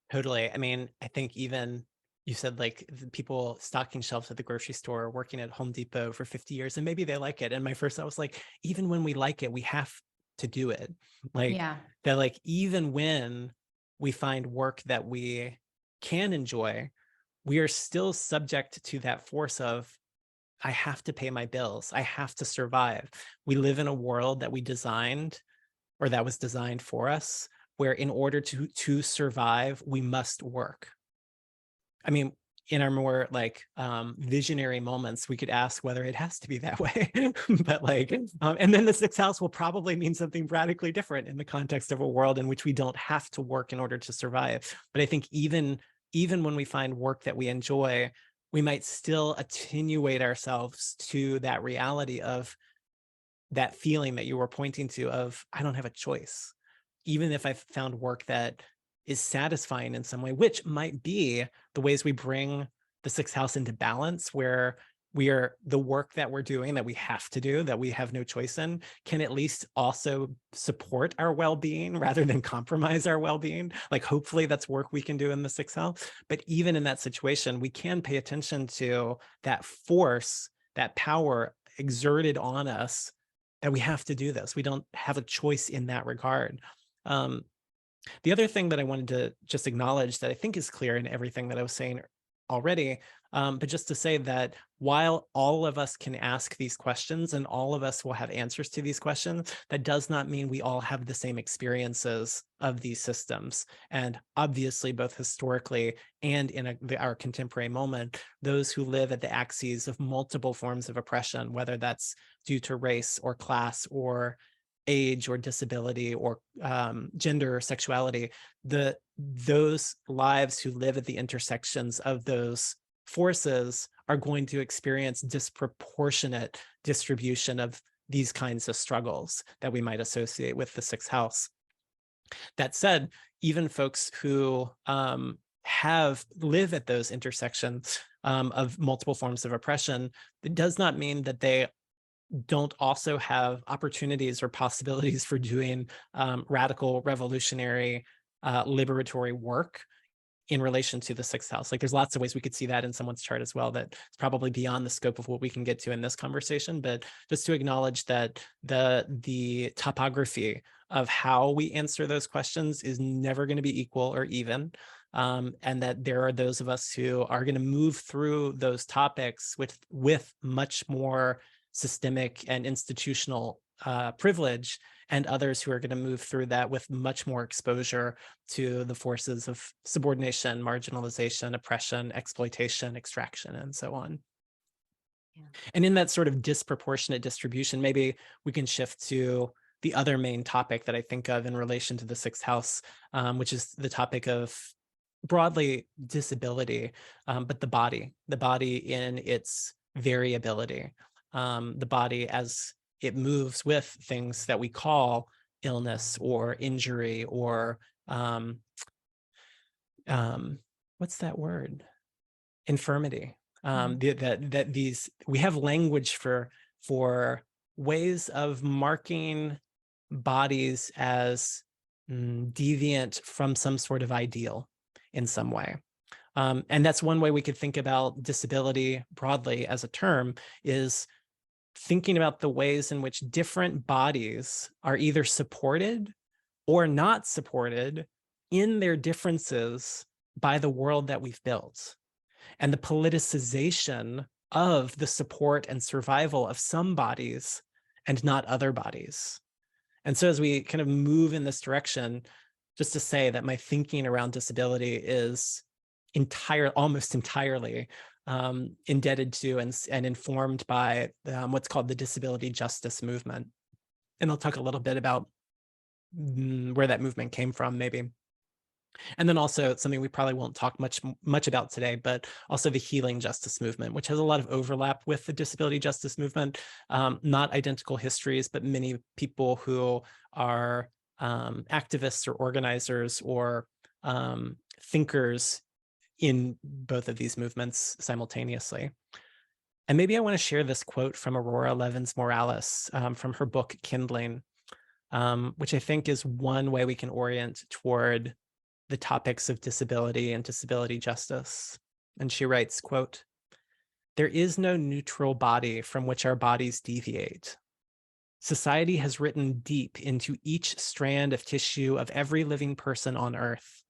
Totally. I mean, I think even you said like the people stocking shelves at the grocery store, working at Home Depot for 50 years, and maybe they like it. And my first thought was like, even when we like it, we have to do it. Like that, like even when we find work that we can enjoy, we are still subject to that force of, I have to pay my bills. I have to survive. We live in a world that we designed, or that was designed for us, where in order to survive, we must work. I mean, in our more like visionary moments, we could ask whether it has to be that way. But like, and then the sixth house will probably mean something radically different in the context of a world in which we don't have to work in order to survive. But I think even when we find work that we enjoy, we might still attenuate ourselves to that reality of that feeling that you were pointing to of, I don't have a choice. Even if I've found work that is satisfying in some way, which might be the ways we bring the sixth house into balance, where the work that we're doing, that we have to do, that we have no choice in, can at least also support our well-being rather than compromise our well-being. Like hopefully that's work we can do in the sixth house. But even in that situation, we can pay attention to that force, that power exerted on us, that we have to do this. We don't have a choice in that regard. The other thing that I wanted to just acknowledge that I think is clear in everything that I was saying already, but just to say that while all of us can ask these questions and all of us will have answers to these questions, that does not mean we all have the same experiences of these systems. And obviously, both historically and in our contemporary moment, those who live at the axes of multiple forms of oppression, whether that's due to race or class or age or disability or gender or sexuality, those lives who live at the intersections of those forces are going to experience disproportionate distribution of these kinds of struggles that we might associate with the sixth house. That said, even folks who live at those intersections of multiple forms of oppression, it does not mean that they don't also have opportunities or possibilities for doing radical, revolutionary, liberatory work in relation to the sixth house. Like there's lots of ways we could see that in someone's chart as well, that it's probably beyond the scope of what we can get to in this conversation. But just to acknowledge that the topography of how we answer those questions is never going to be equal or even. And that there are those of us who are going to move through those topics with much more systemic and institutional privilege, and others who are going to move through that with much more exposure to the forces of subordination, marginalization, oppression, exploitation, extraction, and so on. Yeah. And in that sort of disproportionate distribution, maybe we can shift to the other main topic that I think of in relation to the sixth house, which is the topic of broadly disability, but the body in its variability. The body as it moves with things that we call illness or injury or what's that word? Infirmity. That these, we have language for ways of marking bodies as deviant from some sort of ideal in some way. And that's one way we could think about disability broadly as a term, is thinking about the ways in which different bodies are either supported or not supported in their differences by the world that we've built, and the politicization of the support and survival of some bodies and not other bodies. And so as we kind of move in this direction, just to say that my thinking around disability is almost entirely indebted to and informed by what's called the disability justice movement. And I'll talk a little bit about where that movement came from, maybe. And then also something we probably won't talk much about today, but also the healing justice movement, which has a lot of overlap with the disability justice movement, not identical histories, but many people who are activists or organizers or thinkers in both of these movements simultaneously. And maybe I want to share this quote from Aurora Levins Morales from her book, Kindling, which I think is one way we can orient toward the topics of disability and disability justice. And she writes, quote, "There is no neutral body from which our bodies deviate. Society has written deep into each strand of tissue of every living person on Earth.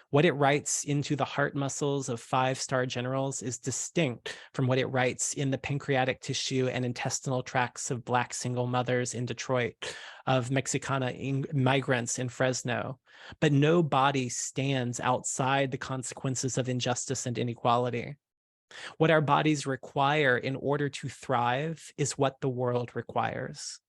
What it writes into the heart muscles of 5-star generals is distinct from what it writes in the pancreatic tissue and intestinal tracts of Black single mothers in Detroit, of Mexicana migrants in Fresno. But no body stands outside the consequences of injustice and inequality. What our bodies require in order to thrive is what the world requires.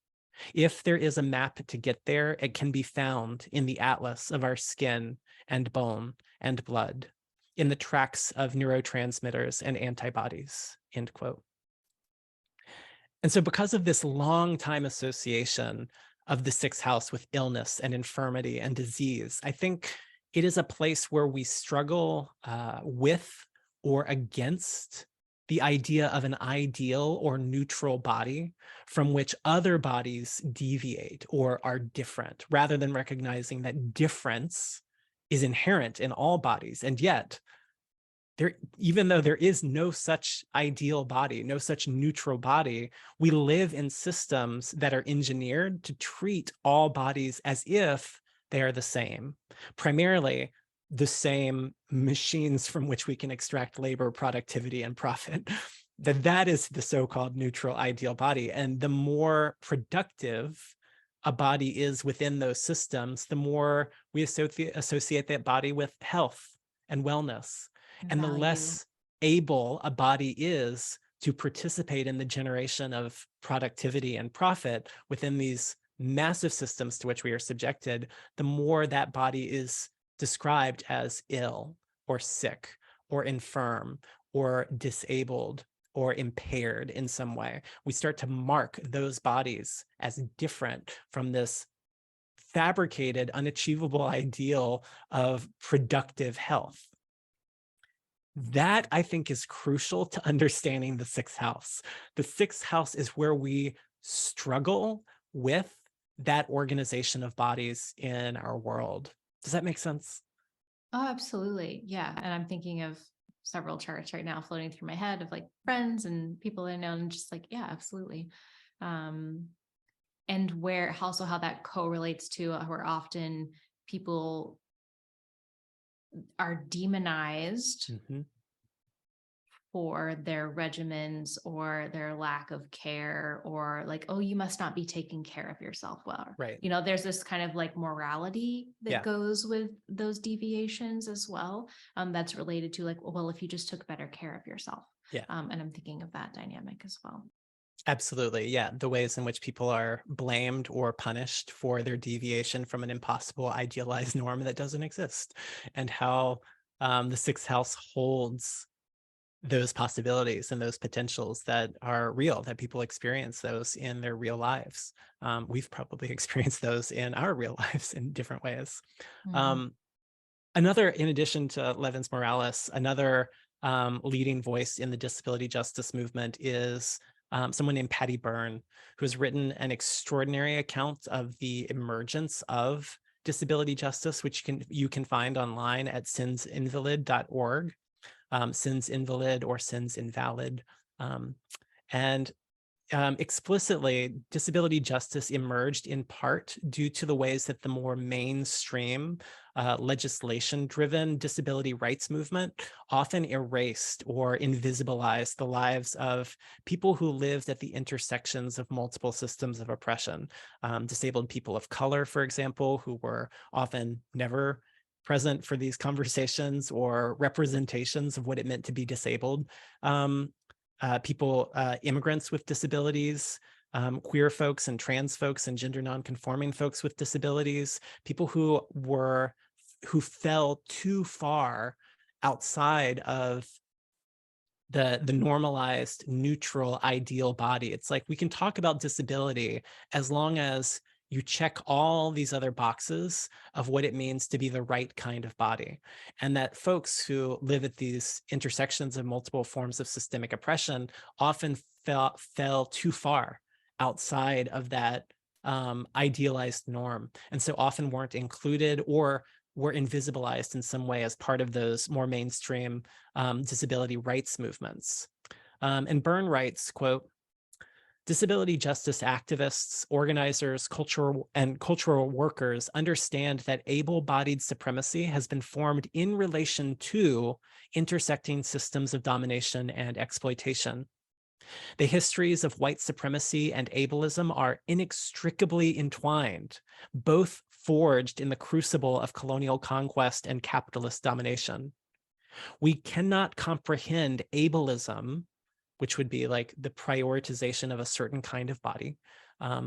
If there is a map to get there, it can be found in the atlas of our skin and bone and blood, in the tracks of neurotransmitters and antibodies," end quote. And so because of this long time association of the sixth house with illness and infirmity and disease, I think it is a place where we struggle with or against the idea of an ideal or neutral body from which other bodies deviate or are different, rather than recognizing that difference is inherent in all bodies. And yet, even though there is no such ideal body, no such neutral body, we live in systems that are engineered to treat all bodies as if they are the same, primarily the same machines from which we can extract labor, productivity, and profit. That is the so-called neutral ideal body. And the more productive a body is within those systems, the more we associate that body with health and wellness. And the less able a body is to participate in the generation of productivity and profit within these massive systems to which we are subjected, the more that body is described as ill or sick or infirm or disabled or impaired in some way. We start to mark those bodies as different from this fabricated, unachievable ideal of productive health. That, I think, is crucial to understanding the sixth house. The sixth house is where we struggle with that organization of bodies in our world. Does that make sense? Oh, absolutely. Yeah. And I'm thinking of several charts right now floating through my head of like friends and people I know, and just like, yeah, absolutely. And where also how that correlates to where often people are demonized for their regimens or their lack of care, or like, oh, you must not be taking care of yourself well. Right. You know, there's this kind of like morality that goes with those deviations as well. That's related to like, well, if you just took better care of yourself. Yeah. And I'm thinking of that dynamic as well. Absolutely. Yeah. The ways in which people are blamed or punished for their deviation from an impossible idealized norm that doesn't exist, and how the sixth house holds those possibilities and those potentials that are real, that people experience those in their real lives. We've probably experienced those in our real lives in different ways. Another, in addition to Levins Morales, another leading voice in the disability justice movement is someone named Patty Byrne, who has written an extraordinary account of the emergence of disability justice, which you can find online at sinsinvalid.org. sins invalid or sins invalid. And Explicitly, disability justice emerged in part due to the ways that the more mainstream legislation-driven disability rights movement often erased or invisibilized the lives of people who lived at the intersections of multiple systems of oppression. Disabled people of color, for example, who were often never present for these conversations or representations of what it meant to be disabled. Immigrants with disabilities, queer folks and trans folks and gender nonconforming folks with disabilities, people who fell too far outside of the normalized, neutral, ideal body. It's like we can talk about disability as long as you check all these other boxes of what it means to be the right kind of body. And that folks who live at these intersections of multiple forms of systemic oppression often fell too far outside of that idealized norm, and so often weren't included or were invisibilized in some way as part of those more mainstream disability rights movements. And Byrne writes, quote, "Disability justice activists, organizers, cultural workers understand that able-bodied supremacy has been formed in relation to intersecting systems of domination and exploitation. The histories of white supremacy and ableism are inextricably entwined, both forged in the crucible of colonial conquest and capitalist domination. We cannot comprehend ableism," which would be like the prioritization of a certain kind of body,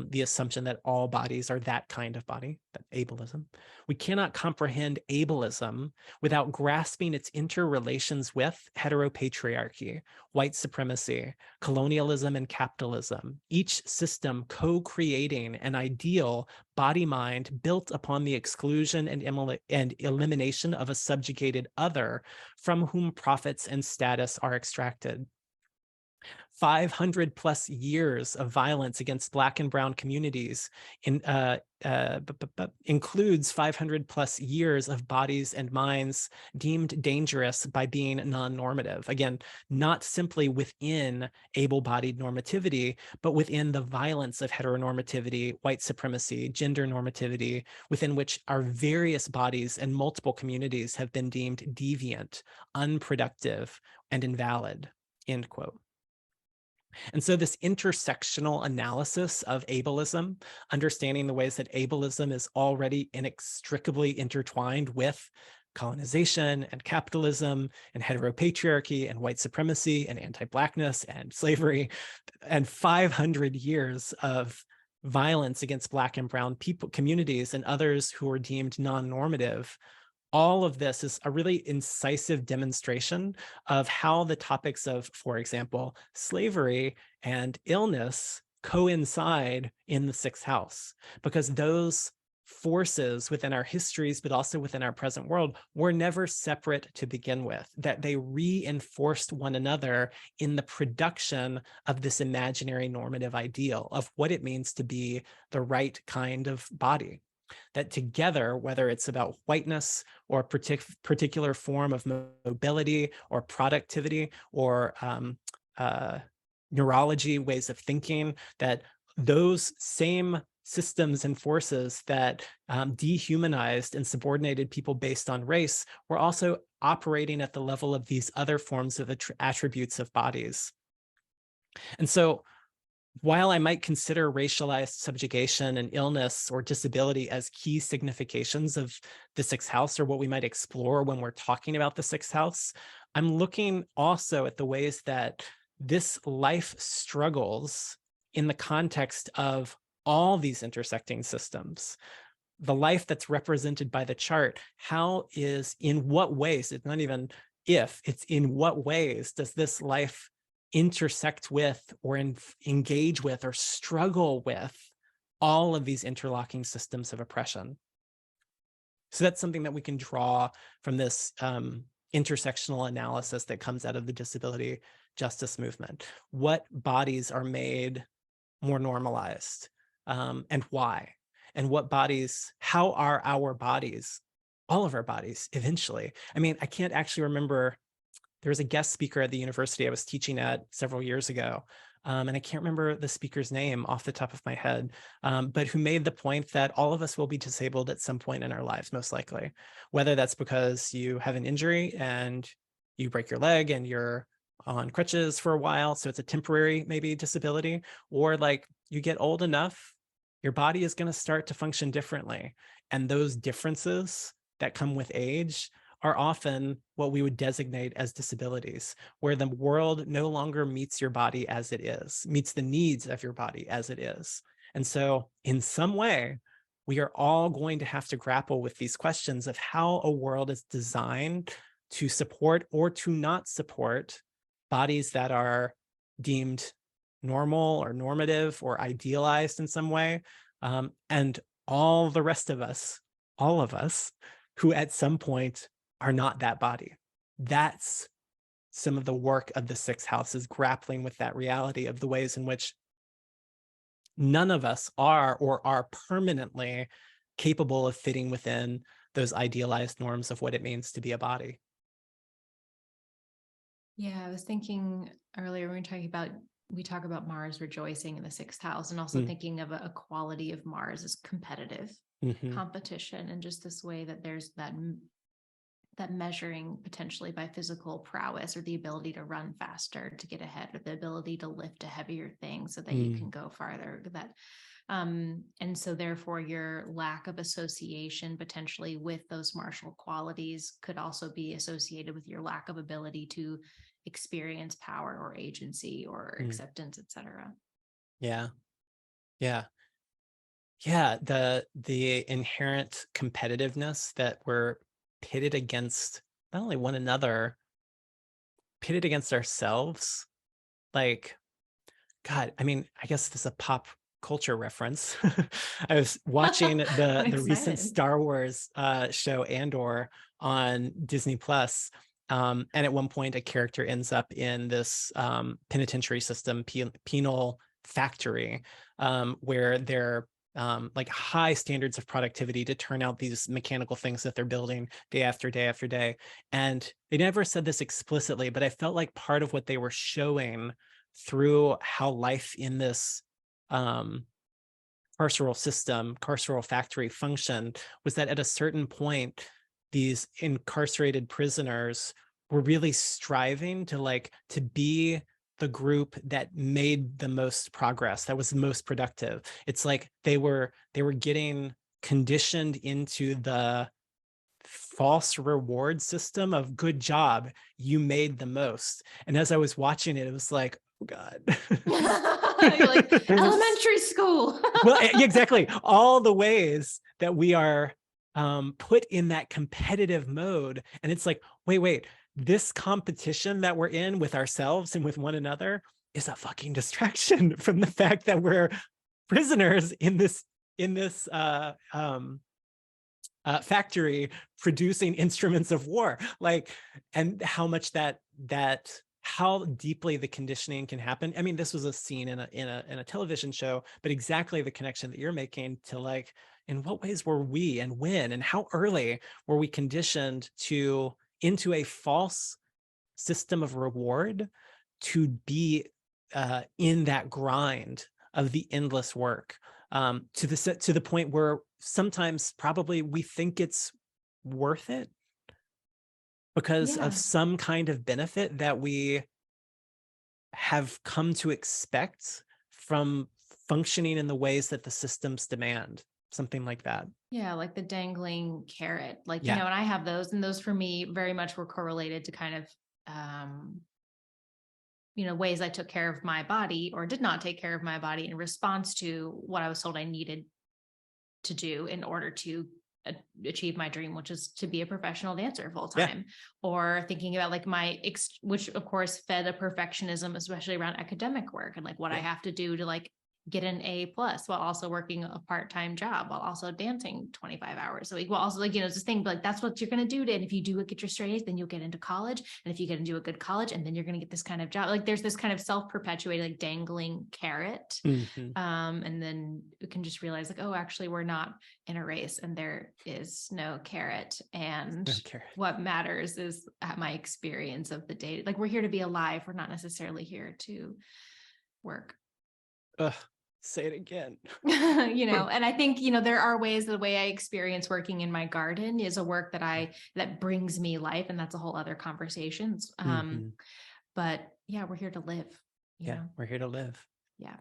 the assumption that all bodies are that kind of body, that ableism. "We cannot comprehend ableism without grasping its interrelations with heteropatriarchy, white supremacy, colonialism, and capitalism, each system co-creating an ideal body-mind built upon the exclusion and elimination of a subjugated other from whom profits and status are extracted. 500 plus years of violence against Black and Brown communities includes 500 plus years of bodies and minds deemed dangerous by being non-normative. Again, not simply within able-bodied normativity, but within the violence of heteronormativity, white supremacy, gender normativity, within which our various bodies and multiple communities have been deemed deviant, unproductive, and invalid," end quote. And so this intersectional analysis of ableism, understanding the ways that ableism is already inextricably intertwined with colonization and capitalism and heteropatriarchy and white supremacy and anti-Blackness and slavery, and 500 years of violence against Black and Brown people, communities, and others who are deemed non-normative. All of this is a really incisive demonstration of how the topics of, for example, slavery and illness coincide in the sixth house, because those forces within our histories, but also within our present world, were never separate to begin with, that they reinforced one another in the production of this imaginary normative ideal of what it means to be the right kind of body. That together, whether it's about whiteness or a particular form of mobility or productivity or neurology, ways of thinking, that those same systems and forces that dehumanized and subordinated people based on race were also operating at the level of these other forms of attributes of bodies. And so while I might consider racialized subjugation and illness or disability as key significations of the sixth house, or what we might explore when we're talking about the sixth house, I'm looking also at the ways that this life struggles in the context of all these intersecting systems. The life that's represented by the chart, in what ways, it's not even if, it's in what ways does this life intersect with or engage with or struggle with all of these interlocking systems of oppression. So that's something that we can draw from this intersectional analysis that comes out of the disability justice movement. What bodies are made more normalized, and why? And how are our bodies, all of our bodies eventually? I mean, I can't actually remember there was a guest speaker at the university I was teaching at several years ago. And I can't remember the speaker's name off the top of my head, but who made the point that all of us will be disabled at some point in our lives, most likely, whether that's because you have an injury and you break your leg and you're on crutches for a while, so it's a temporary maybe disability, or like you get old enough, your body is going to start to function differently. And those differences that come with age are often what we would designate as disabilities, where the world no longer meets your body as it is, meets the needs of your body as it is. And so in some way, we are all going to have to grapple with these questions of how a world is designed to support or to not support bodies that are deemed normal or normative or idealized in some way. And all the rest of us, all of us, who at some point are not that body. That's some of the work of the sixth house, is grappling with that reality of the ways in which none of us are or are permanently capable of fitting within those idealized norms of what it means to be a body. Yeah, I was thinking earlier when we talk about Mars rejoicing in the sixth house, and also thinking of a quality of Mars as competitive competition, and just this way that there's that measuring potentially by physical prowess, or the ability to run faster to get ahead, or the ability to lift a heavier thing so that you can go farther. And so therefore your lack of association potentially with those martial qualities could also be associated with your lack of ability to experience power or agency or acceptance, etc. Yeah. Yeah. Yeah. The inherent competitiveness that we're pitted against not only one another, pitted against ourselves. Like, God, I mean, I guess this is a pop culture reference. I was watching the recent Star Wars show Andor on Disney Plus. And at one point, a character ends up in this penitentiary system, penal factory, where they're like high standards of productivity to turn out these mechanical things that they're building day after day after day. And they never said this explicitly, but I felt like part of what they were showing through how life in this carceral system, carceral factory functioned, was that at a certain point, these incarcerated prisoners were really striving to be the group that made the most progress, that was the most productive. It's like they were getting conditioned into the false reward system of good job, you made the most. And as I was watching it, it was like, oh God. You're like, elementary school. Well, exactly. All the ways that we are put in that competitive mode. And it's like, wait, this competition that we're in with ourselves and with one another is a fucking distraction from the fact that we're prisoners in this factory producing instruments of war. Like, and how much how deeply the conditioning can happen. I mean, this was a scene in a television show, but exactly the connection that you're making to, like, in what ways were we and when and how early were we conditioned into a false system of reward to be in that grind of the endless work, to the point where sometimes probably we think it's worth it because of some kind of benefit that we have come to expect from functioning in the ways that the systems demand, something like that. Yeah, like the dangling carrot, and I have those, and those for me very much were correlated to kind of, ways I took care of my body or did not take care of my body in response to what I was told I needed to do in order to achieve my dream, which is to be a professional dancer full time. Or thinking about which of course fed a perfectionism, especially around academic work, and what I have to do to get an A+ while also working a part-time job, while also dancing 25 hours a week, while also just think like that's what you're going to do. And if you do get your straight A's, then you'll get into college. And if you get into a good college, and then you're going to get this kind of job. Like there's this kind of self-perpetuating, like dangling carrot. And then you can just realize like, oh, actually we're not in a race and there is no carrot. And what matters is my experience of the day. Like we're here to be alive. We're not necessarily here to work. Say it again. And I think, there are ways, the way I experience working in my garden is a work that brings me life. And that's a whole other conversation. But yeah, we're here to live. We're here to live. Yeah.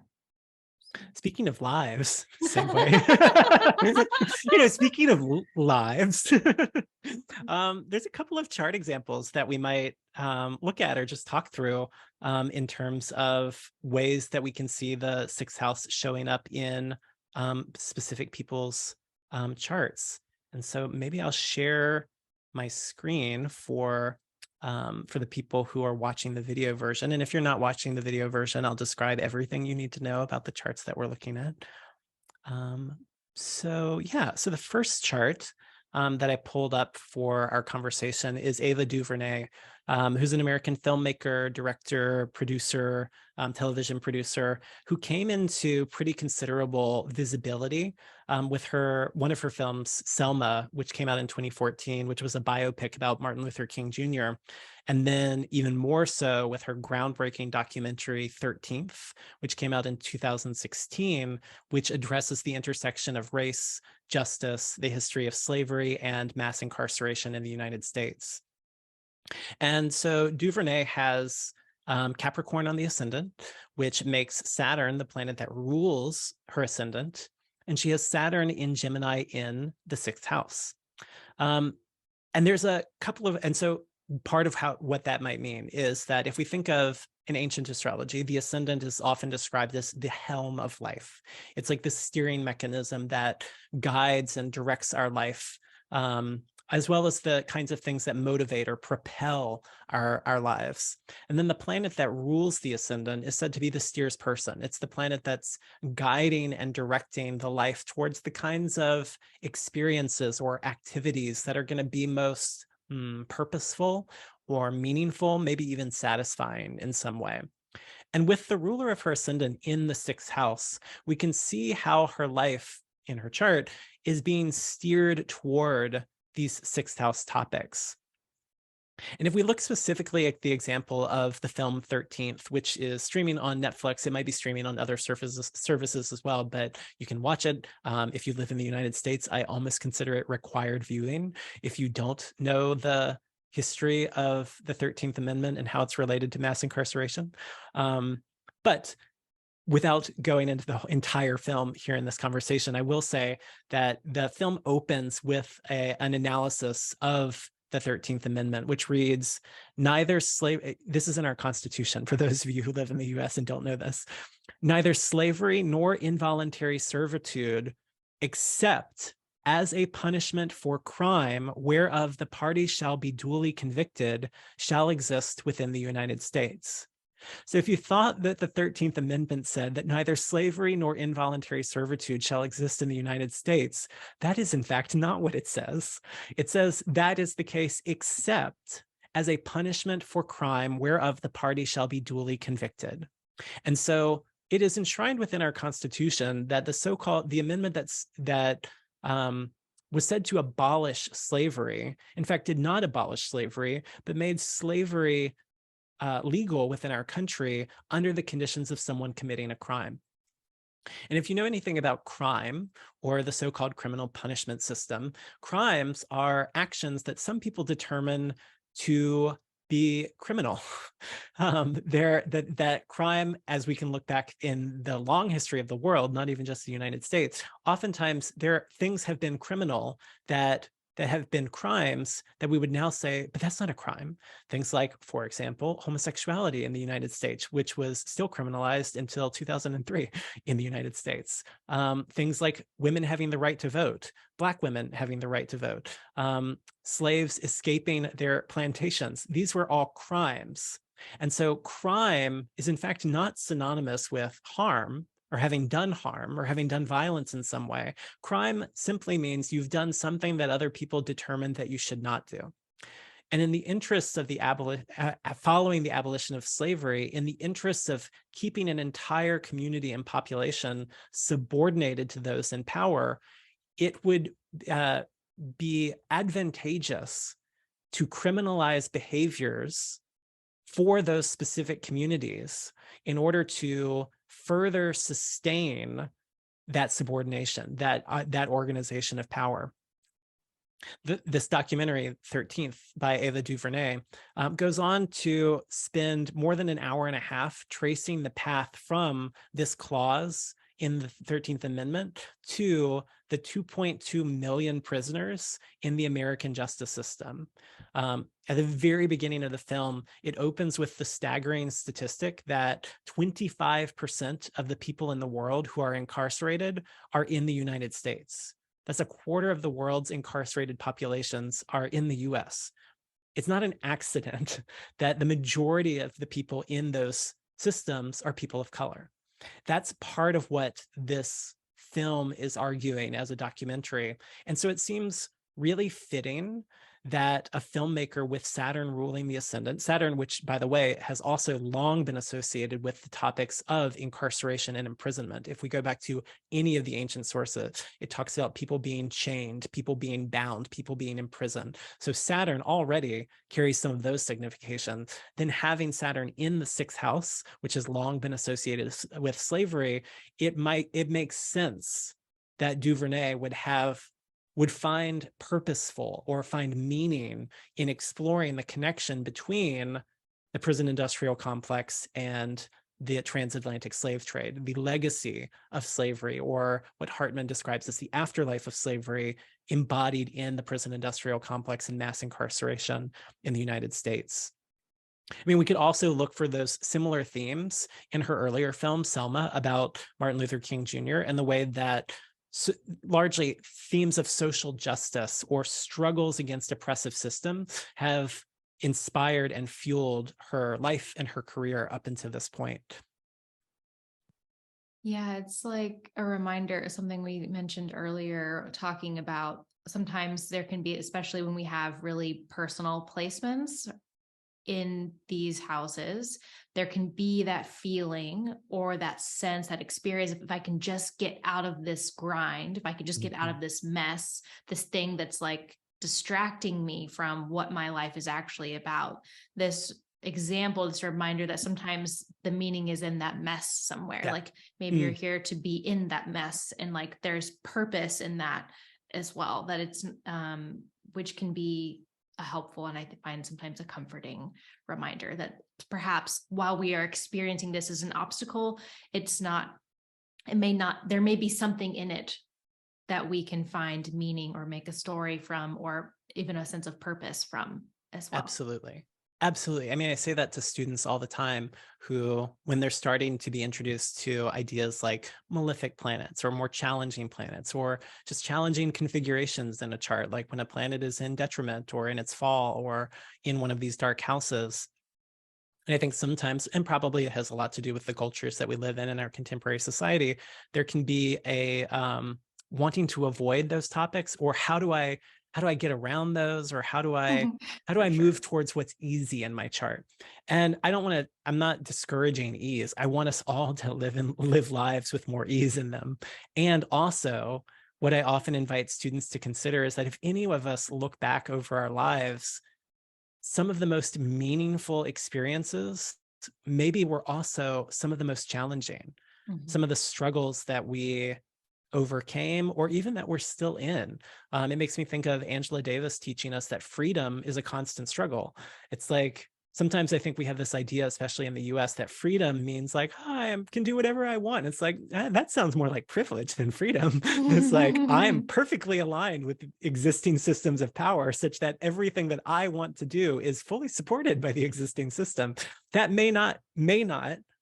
Speaking of lives, segue. Speaking of lives, there's a couple of chart examples that we might look at or just talk through in terms of ways that we can see the sixth house showing up in specific people's charts. And so maybe I'll share my screen for the people who are watching the video version. And if you're not watching the video version, I'll describe everything you need to know about the charts that we're looking at. So the first chart that I pulled up for our conversation is Ava DuVernay, who's an American filmmaker, director, producer, television producer, who came into pretty considerable visibility with one of her films, Selma, which came out in 2014, which was a biopic about Martin Luther King Jr. And then even more so with her groundbreaking documentary 13th, which came out in 2016, which addresses the intersection of race, justice, the history of slavery, and mass incarceration in the United States. And so DuVernay has Capricorn on the ascendant, which makes Saturn the planet that rules her ascendant. And she has Saturn in Gemini in the sixth house. And there's a couple of, and so part of what that might mean is that if we think of in ancient astrology, the ascendant is often described as the helm of life. It's like the steering mechanism that guides and directs our life, as well as the kinds of things that motivate or propel our lives. And then the planet that rules the ascendant is said to be the steers person. It's the planet that's guiding and directing the life towards the kinds of experiences or activities that are going to be most purposeful or meaningful, maybe even satisfying in some way. And with the ruler of her ascendant in the sixth house, we can see how her life in her chart is being steered toward these sixth house topics. And if we look specifically at the example of the film 13th, which is streaming on Netflix, it might be streaming on other services as well, but you can watch it. If you live in the United States, I almost consider it required viewing. If you don't know the history of the 13th Amendment and how it's related to mass incarceration. But without going into the entire film here in this conversation, I will say that the film opens with an analysis of the 13th Amendment, which reads, this is in our Constitution, for those of you who live in the US and don't know this, neither slavery nor involuntary servitude, except as a punishment for crime whereof the party shall be duly convicted, shall exist within the United States. So if you thought that the 13th Amendment said that neither slavery nor involuntary servitude shall exist in the United States, that is in fact not what it says. It says that is the case except as a punishment for crime whereof the party shall be duly convicted. And so it is enshrined within our Constitution that the amendment that was said to abolish slavery, in fact, did not abolish slavery, but made slavery legal within our country under the conditions of someone committing a crime. And if you know anything about crime or the so-called criminal punishment system, crimes are actions that some people determine to be criminal. That crime, as we can look back in the long history of the world, not even just the United States, oftentimes things have been criminal that have been crimes that we would now say, but that's not a crime. Things like, for example, homosexuality in the United States, which was still criminalized until 2003 in the United States. Things like women having the right to vote, Black women having the right to vote, slaves escaping their plantations. These were all crimes. And so crime is in fact not synonymous with harm, or having done harm or having done violence in some way. Crime simply means you've done something that other people determined that you should not do. And in the interests of the following the abolition of slavery, in the interests of keeping an entire community and population subordinated to those in power, it would be advantageous to criminalize behaviors for those specific communities in order to further sustain that subordination, that organization of power. This documentary, 13th, by Ava DuVernay, goes on to spend more than an hour and a half tracing the path from this clause in the 13th Amendment to the 2.2 million prisoners in the American justice system. At the very beginning of the film, it opens with the staggering statistic that 25% of the people in the world who are incarcerated are in the United States. That's a quarter of the world's incarcerated populations are in the US. It's not an accident that the majority of the people in those systems are people of color. That's part of what this film is arguing as a documentary. And so it seems really fitting that a filmmaker with Saturn ruling the ascendant, Saturn, which, by the way, has also long been associated with the topics of incarceration and imprisonment. If we go back to any of the ancient sources, it talks about people being chained, people being bound, people being imprisoned. So Saturn already carries some of those significations. Then having Saturn in the 6th house, which has long been associated with slavery, it makes sense that DuVernay would find purposeful or find meaning in exploring the connection between the prison industrial complex and the transatlantic slave trade, the legacy of slavery, or what Hartman describes as the afterlife of slavery embodied in the prison industrial complex and mass incarceration in the United States. I mean, we could also look for those similar themes in her earlier film, Selma, about Martin Luther King Jr., and the way that largely themes of social justice or struggles against oppressive systems have inspired and fueled her life and her career up until this point. Yeah, it's like a reminder, something we mentioned earlier, talking about sometimes there can be, especially when we have really personal placements in these houses, there can be that feeling or that sense, that experience of, if I can just get out of this grind, if I could just get out of this mess, this thing that's like distracting me from what my life is actually about. This example, this reminder that sometimes the meaning is in that mess somewhere. Yeah. Like maybe you're here to be in that mess, and like there's purpose in that as well, that it's which can be a helpful, and I find sometimes a comforting reminder that perhaps while we are experiencing this as an obstacle, there may be something in it that we can find meaning or make a story from, or even a sense of purpose from as well. Absolutely. Absolutely. I mean, I say that to students all the time who, when they're starting to be introduced to ideas like malefic planets or more challenging planets, or just challenging configurations in a chart, like when a planet is in detriment or in its fall or in one of these dark houses. And I think sometimes, and probably it has a lot to do with the cultures that we live in our contemporary society, there can be a wanting to avoid those topics, or how do I get around those, or how do I move towards what's easy in my chart? And I'm not discouraging ease. I want us all to live lives with more ease in them. And also, what I often invite students to consider is that if any of us look back over our lives, some of the most meaningful experiences maybe were also some of the most challenging, some of the struggles that we overcame, or even that we're still in. It makes me think of Angela Davis teaching us that freedom is a constant struggle. It's like, sometimes I think we have this idea, especially in the US, that freedom means like, I can do whatever I want. It's like, that sounds more like privilege than freedom. It's like, I'm perfectly aligned with existing systems of power such that everything that I want to do is fully supported by the existing system. That may not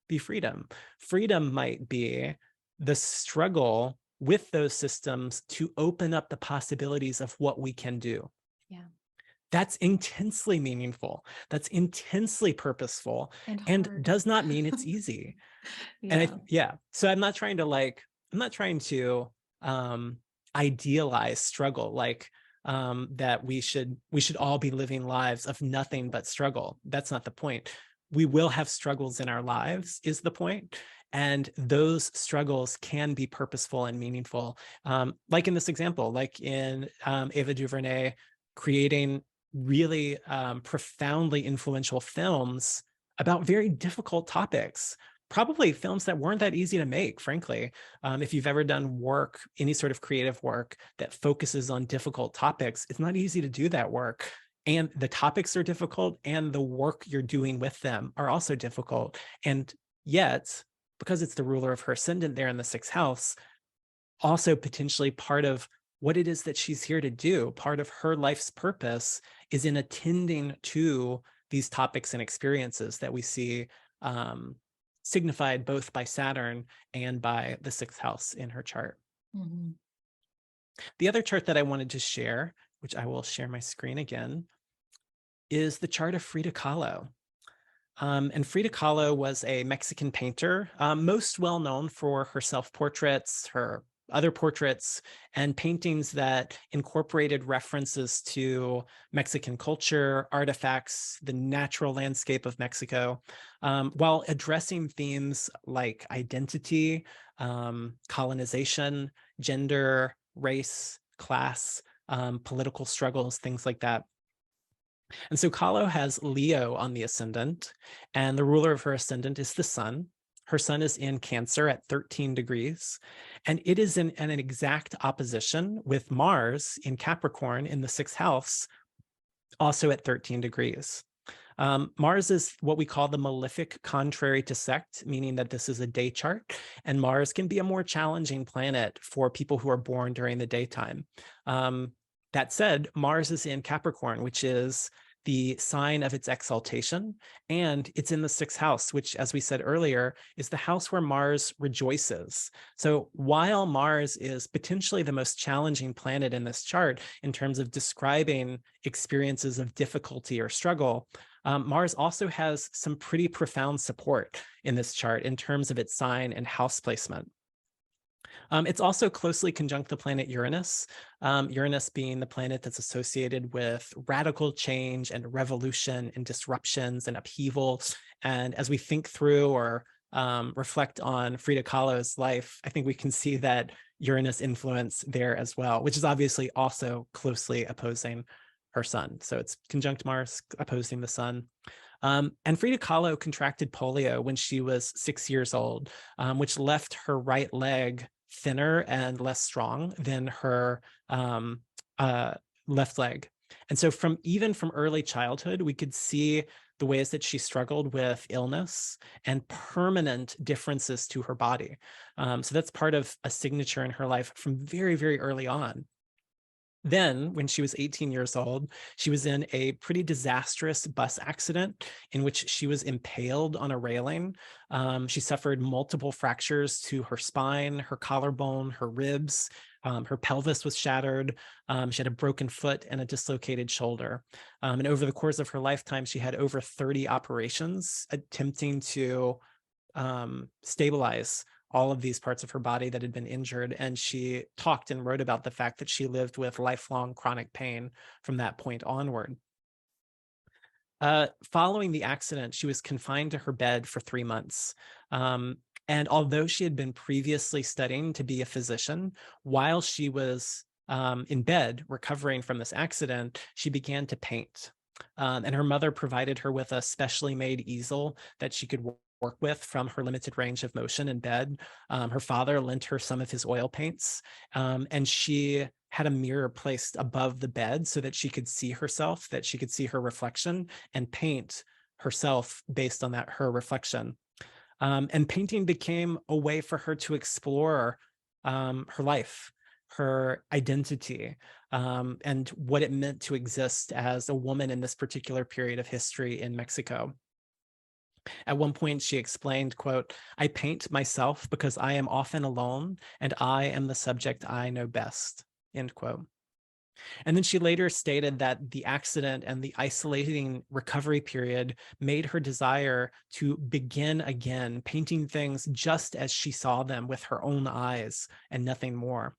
be freedom. Freedom might be the struggle with those systems to open up the possibilities of what we can do. Yeah. That's intensely meaningful. That's intensely purposeful, And and hard. does not mean it's easy. And so I'm not trying to um, idealize struggle, like that we should all be living lives of nothing but struggle. That's not the point. We will have struggles in our lives, is the point. And those struggles can be purposeful and meaningful. Like in this example, like in Ava DuVernay creating really profoundly influential films about very difficult topics, probably films that weren't that easy to make, frankly. If you've ever done work, any sort of creative work that focuses on difficult topics, it's not easy to do that work. And the topics are difficult, and the work you're doing with them are also difficult. And yet, because it's the ruler of her ascendant there in the sixth house, also potentially part of what it is that she's here to do, part of her life's purpose is in attending to these topics and experiences that we see signified both by Saturn and by the sixth house in her chart. Mm-hmm. The other chart that I wanted to share, which I will share my screen again, is the chart of Frida Kahlo. And Frida Kahlo was a Mexican painter, most well known for her self-portraits, her other portraits, and paintings that incorporated references to Mexican culture, artifacts, the natural landscape of Mexico, while addressing themes like identity, colonization, gender, race, class, political struggles, things like that. And so Kahlo has Leo on the ascendant, and the ruler of her ascendant is the sun. Her sun is in Cancer at 13 degrees, and it is in an exact opposition with Mars in Capricorn in the sixth house, also at 13 degrees. Mars is what we call the malefic contrary to sect, meaning that this is a day chart, and Mars can be a more challenging planet for people who are born during the daytime. That said, Mars is in Capricorn, which is the sign of its exaltation, and it's in the sixth house, which, as we said earlier, is the house where Mars rejoices. So while Mars is potentially the most challenging planet in this chart in terms of describing experiences of difficulty or struggle, Mars also has some pretty profound support in this chart in terms of its sign and house placement. It's also closely conjunct the planet Uranus, Uranus being the planet that's associated with radical change and revolution and disruptions and upheaval. And as we think through or reflect on Frida Kahlo's life, I think we can see that Uranus influence there as well, which is obviously also closely opposing her sun. So it's conjunct Mars opposing the sun. And Frida Kahlo contracted polio when she was 6 years old, which left her right leg thinner and less strong than her left leg. And so even from early childhood, we could see the ways that she struggled with illness and permanent differences to her body. So that's part of a signature in her life from very, very early on. Then, when she was 18 years old, she was in a pretty disastrous bus accident in which she was impaled on a railing. She suffered multiple fractures to her spine, her collarbone, her ribs. Her pelvis was shattered. She had a broken foot and a dislocated shoulder. And over the course of her lifetime, she had over 30 operations attempting to stabilize all of these parts of her body that had been injured. And she talked and wrote about the fact that she lived with lifelong chronic pain from that point onward. Following the accident, she was confined to her bed for 3 months. And although she had been previously studying to be a physician, while she was in bed recovering from this accident, she began to paint. And her mother provided her with a specially made easel that she could work with from her limited range of motion in bed. Her father lent her some of his oil paints, and she had a mirror placed above the bed so that she could see herself, that she could see her reflection and paint herself based on her reflection. And painting became a way for her to explore her life, her identity, and what it meant to exist as a woman in this particular period of history in Mexico. At one point, she explained, quote, "I paint myself because I am often alone and I am the subject I know best," end quote. And then she later stated that the accident and the isolating recovery period made her desire to begin again, painting things just as she saw them with her own eyes and nothing more.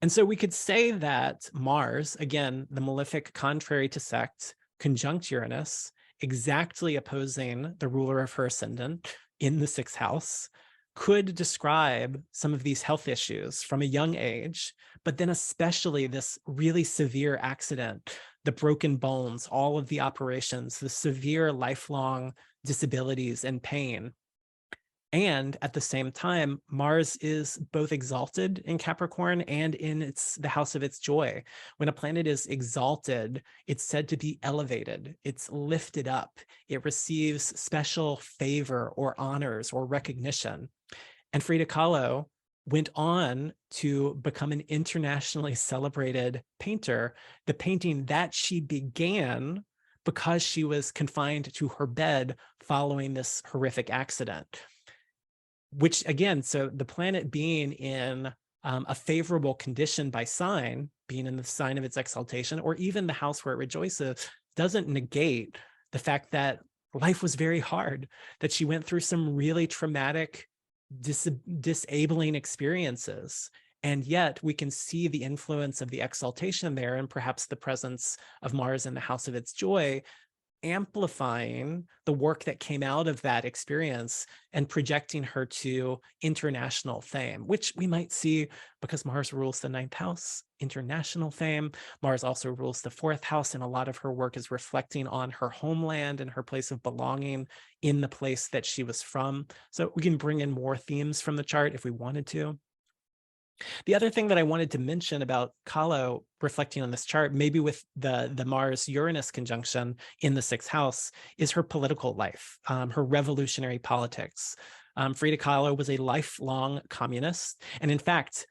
And so we could say that Mars, again, the malefic contrary to sect, conjunct Uranus, exactly opposing the ruler of her ascendant in the sixth house, could describe some of these health issues from a young age, but then especially this really severe accident, the broken bones, all of the operations, the severe lifelong disabilities and pain. And at the same time, Mars is both exalted in Capricorn and in the house of its joy. When a planet is exalted, it's said to be elevated. It's lifted up. It receives special favor or honors or recognition. And Frida Kahlo went on to become an internationally celebrated painter. The painting that she began because she was confined to her bed following this horrific accident. Which again, so the planet being in a favorable condition by sign, being in the sign of its exaltation, or even the house where it rejoices, doesn't negate the fact that life was very hard, that she went through some really traumatic, disabling experiences. And yet we can see the influence of the exaltation there, and perhaps the presence of Mars in the house of its joy, amplifying the work that came out of that experience and projecting her to international fame, which we might see because Mars rules the ninth house, international fame. Mars also rules the fourth house, and a lot of her work is reflecting on her homeland and her place of belonging in the place that she was from. So we can bring in more themes from the chart if we wanted to. The other thing that I wanted to mention about Kahlo reflecting on this chart, maybe with the Mars-Uranus conjunction in the sixth house, is her political life, her revolutionary politics. Frida Kahlo was a lifelong communist. And in fact,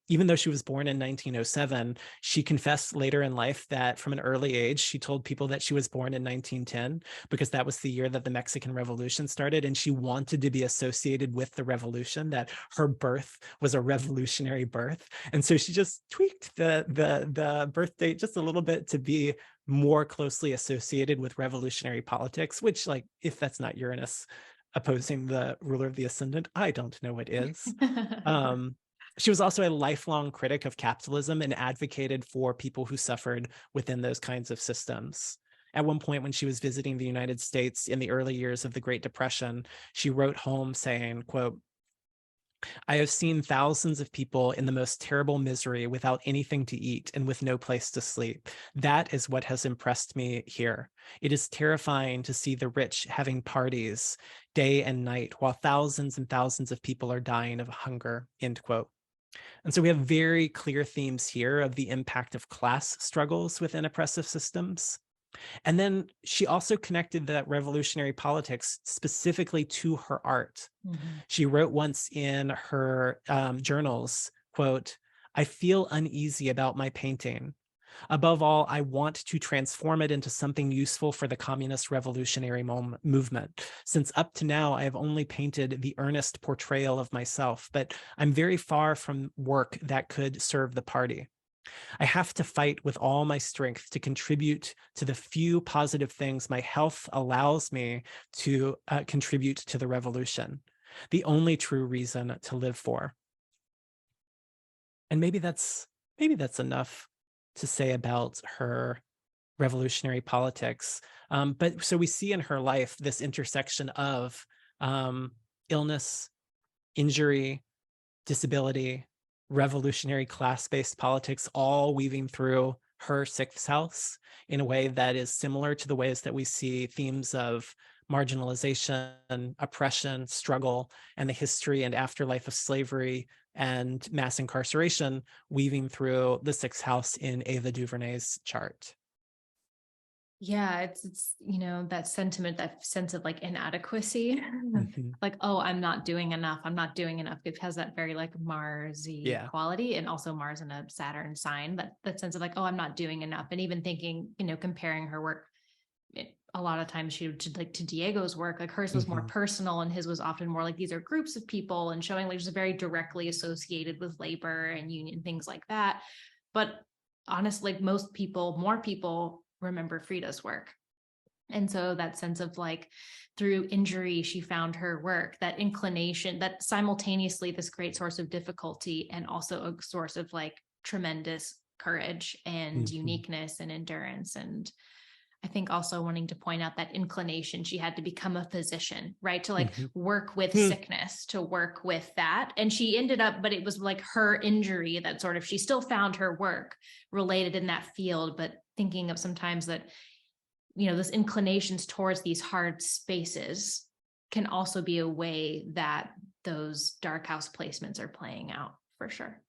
even though she was born in 1907, she confessed later in life that from an early age, she told people that she was born in 1910 because that was the year that the Mexican Revolution started. And she wanted to be associated with the revolution, that her birth was a revolutionary birth. And so she just tweaked the birth date just a little bit to be more closely associated with revolutionary politics, which, like, if that's not Uranus opposing the ruler of the ascendant, I don't know what is. She was also a lifelong critic of capitalism and advocated for people who suffered within those kinds of systems. At one point, when she was visiting the United States in the early years of the Great Depression, she wrote home saying, quote, "I have seen thousands of people in the most terrible misery without anything to eat and with no place to sleep. That is what has impressed me here. It is terrifying to see the rich having parties day and night while thousands and thousands of people are dying of hunger," end quote. And so we have very clear themes here of the impact of class struggles within oppressive systems. And then she also connected that revolutionary politics specifically to her art. She wrote once in her journals, quote, "I feel uneasy about my painting. Above all, I want to transform it into something useful for the communist revolutionary movement. Since up to now, I have only painted the earnest portrayal of myself, but I'm very far from work that could serve the party. I have to fight with all my strength to contribute to the few positive things my health allows me to contribute to the revolution, the only true reason to live for." And maybe that's enough to say about her revolutionary politics. But so we see in her life this intersection of illness, injury, disability, revolutionary class-based politics, all weaving through her sixth house in a way that is similar to the ways that we see themes of marginalization, oppression, struggle, and the history and afterlife of slavery and mass incarceration weaving through the sixth house in Ava DuVernay's chart. Yeah, it's that sentiment, that sense of like inadequacy, Mhm. like, oh, I'm not doing enough. I'm not doing enough. It has that very like Marsy Yeah. quality, and also Mars in a Saturn sign, that sense of like, oh, I'm not doing enough. And even thinking, comparing her work, a lot of times she would like to Diego's work, like hers was more personal and his was often more like these are groups of people, and showing like just very directly associated with labor and union, things like that. But honestly, more people remember Frida's work. And so that sense of like, through injury, she found her work, that inclination, that simultaneously this great source of difficulty and also a source of like tremendous courage and uniqueness and endurance. And I think also wanting to point out that inclination, she had to become a physician, right? To like work with sickness, to work with that. And she ended up, but it was like her injury that sort of, she still found her work related in that field, but thinking of sometimes that, this inclinations towards these hard spaces can also be a way that those dark house placements are playing out for sure.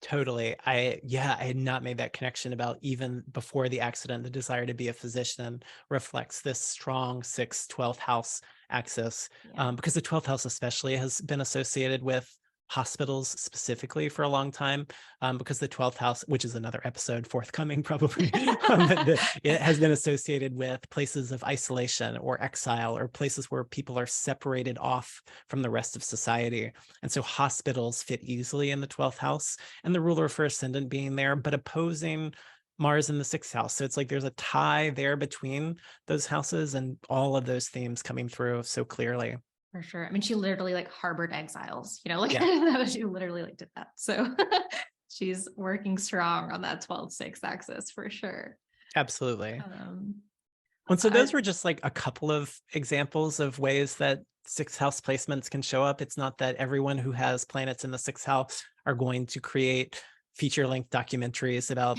Totally. I had not made that connection about even before the accident, the desire to be a physician reflects this strong 6th, 12th house axis, because the 12th house especially has been associated with hospitals specifically for a long time, because the 12th house, which is another episode forthcoming probably, it has been associated with places of isolation or exile, or places where people are separated off from the rest of society. And so hospitals fit easily in the 12th house, and the ruler for ascendant being there, but opposing Mars in the 6th house. So it's like there's a tie there between those houses, and all of those themes coming through so clearly. For sure. I mean, she literally like harbored exiles, like she literally like did that. So she's working strong on that 12-6 axis for sure. Absolutely. And so those were just like a couple of examples of ways that 6th house placements can show up. It's not that everyone who has planets in the 6th house are going to create feature-length documentaries about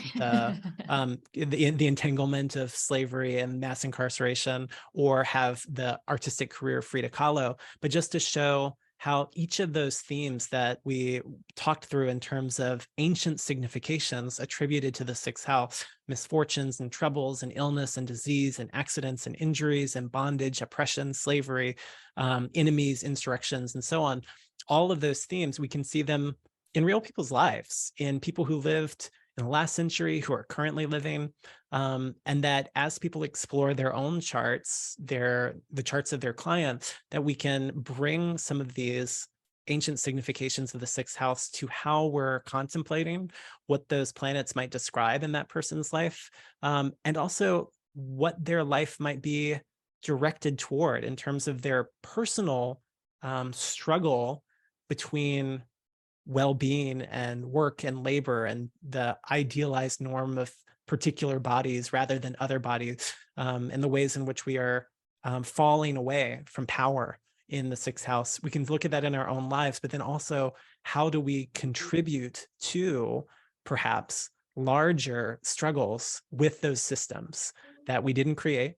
the entanglement of slavery and mass incarceration, or have the artistic career of Frida Kahlo, but just to show how each of those themes that we talked through in terms of ancient significations attributed to the 6th house, misfortunes and troubles and illness and disease and accidents and injuries and bondage, oppression, slavery, enemies, insurrections, and so on, all of those themes, we can see them in real people's lives, in people who lived in the last century, who are currently living, and that as people explore their own charts, the charts of their clients, that we can bring some of these ancient significations of the 6th house to how we're contemplating what those planets might describe in that person's life, and also what their life might be directed toward in terms of their personal struggle between well-being and work and labor and the idealized norm of particular bodies rather than other bodies, and the ways in which we are falling away from power in the 6th house. We can look at that in our own lives, but then also how do we contribute to perhaps larger struggles with those systems that we didn't create,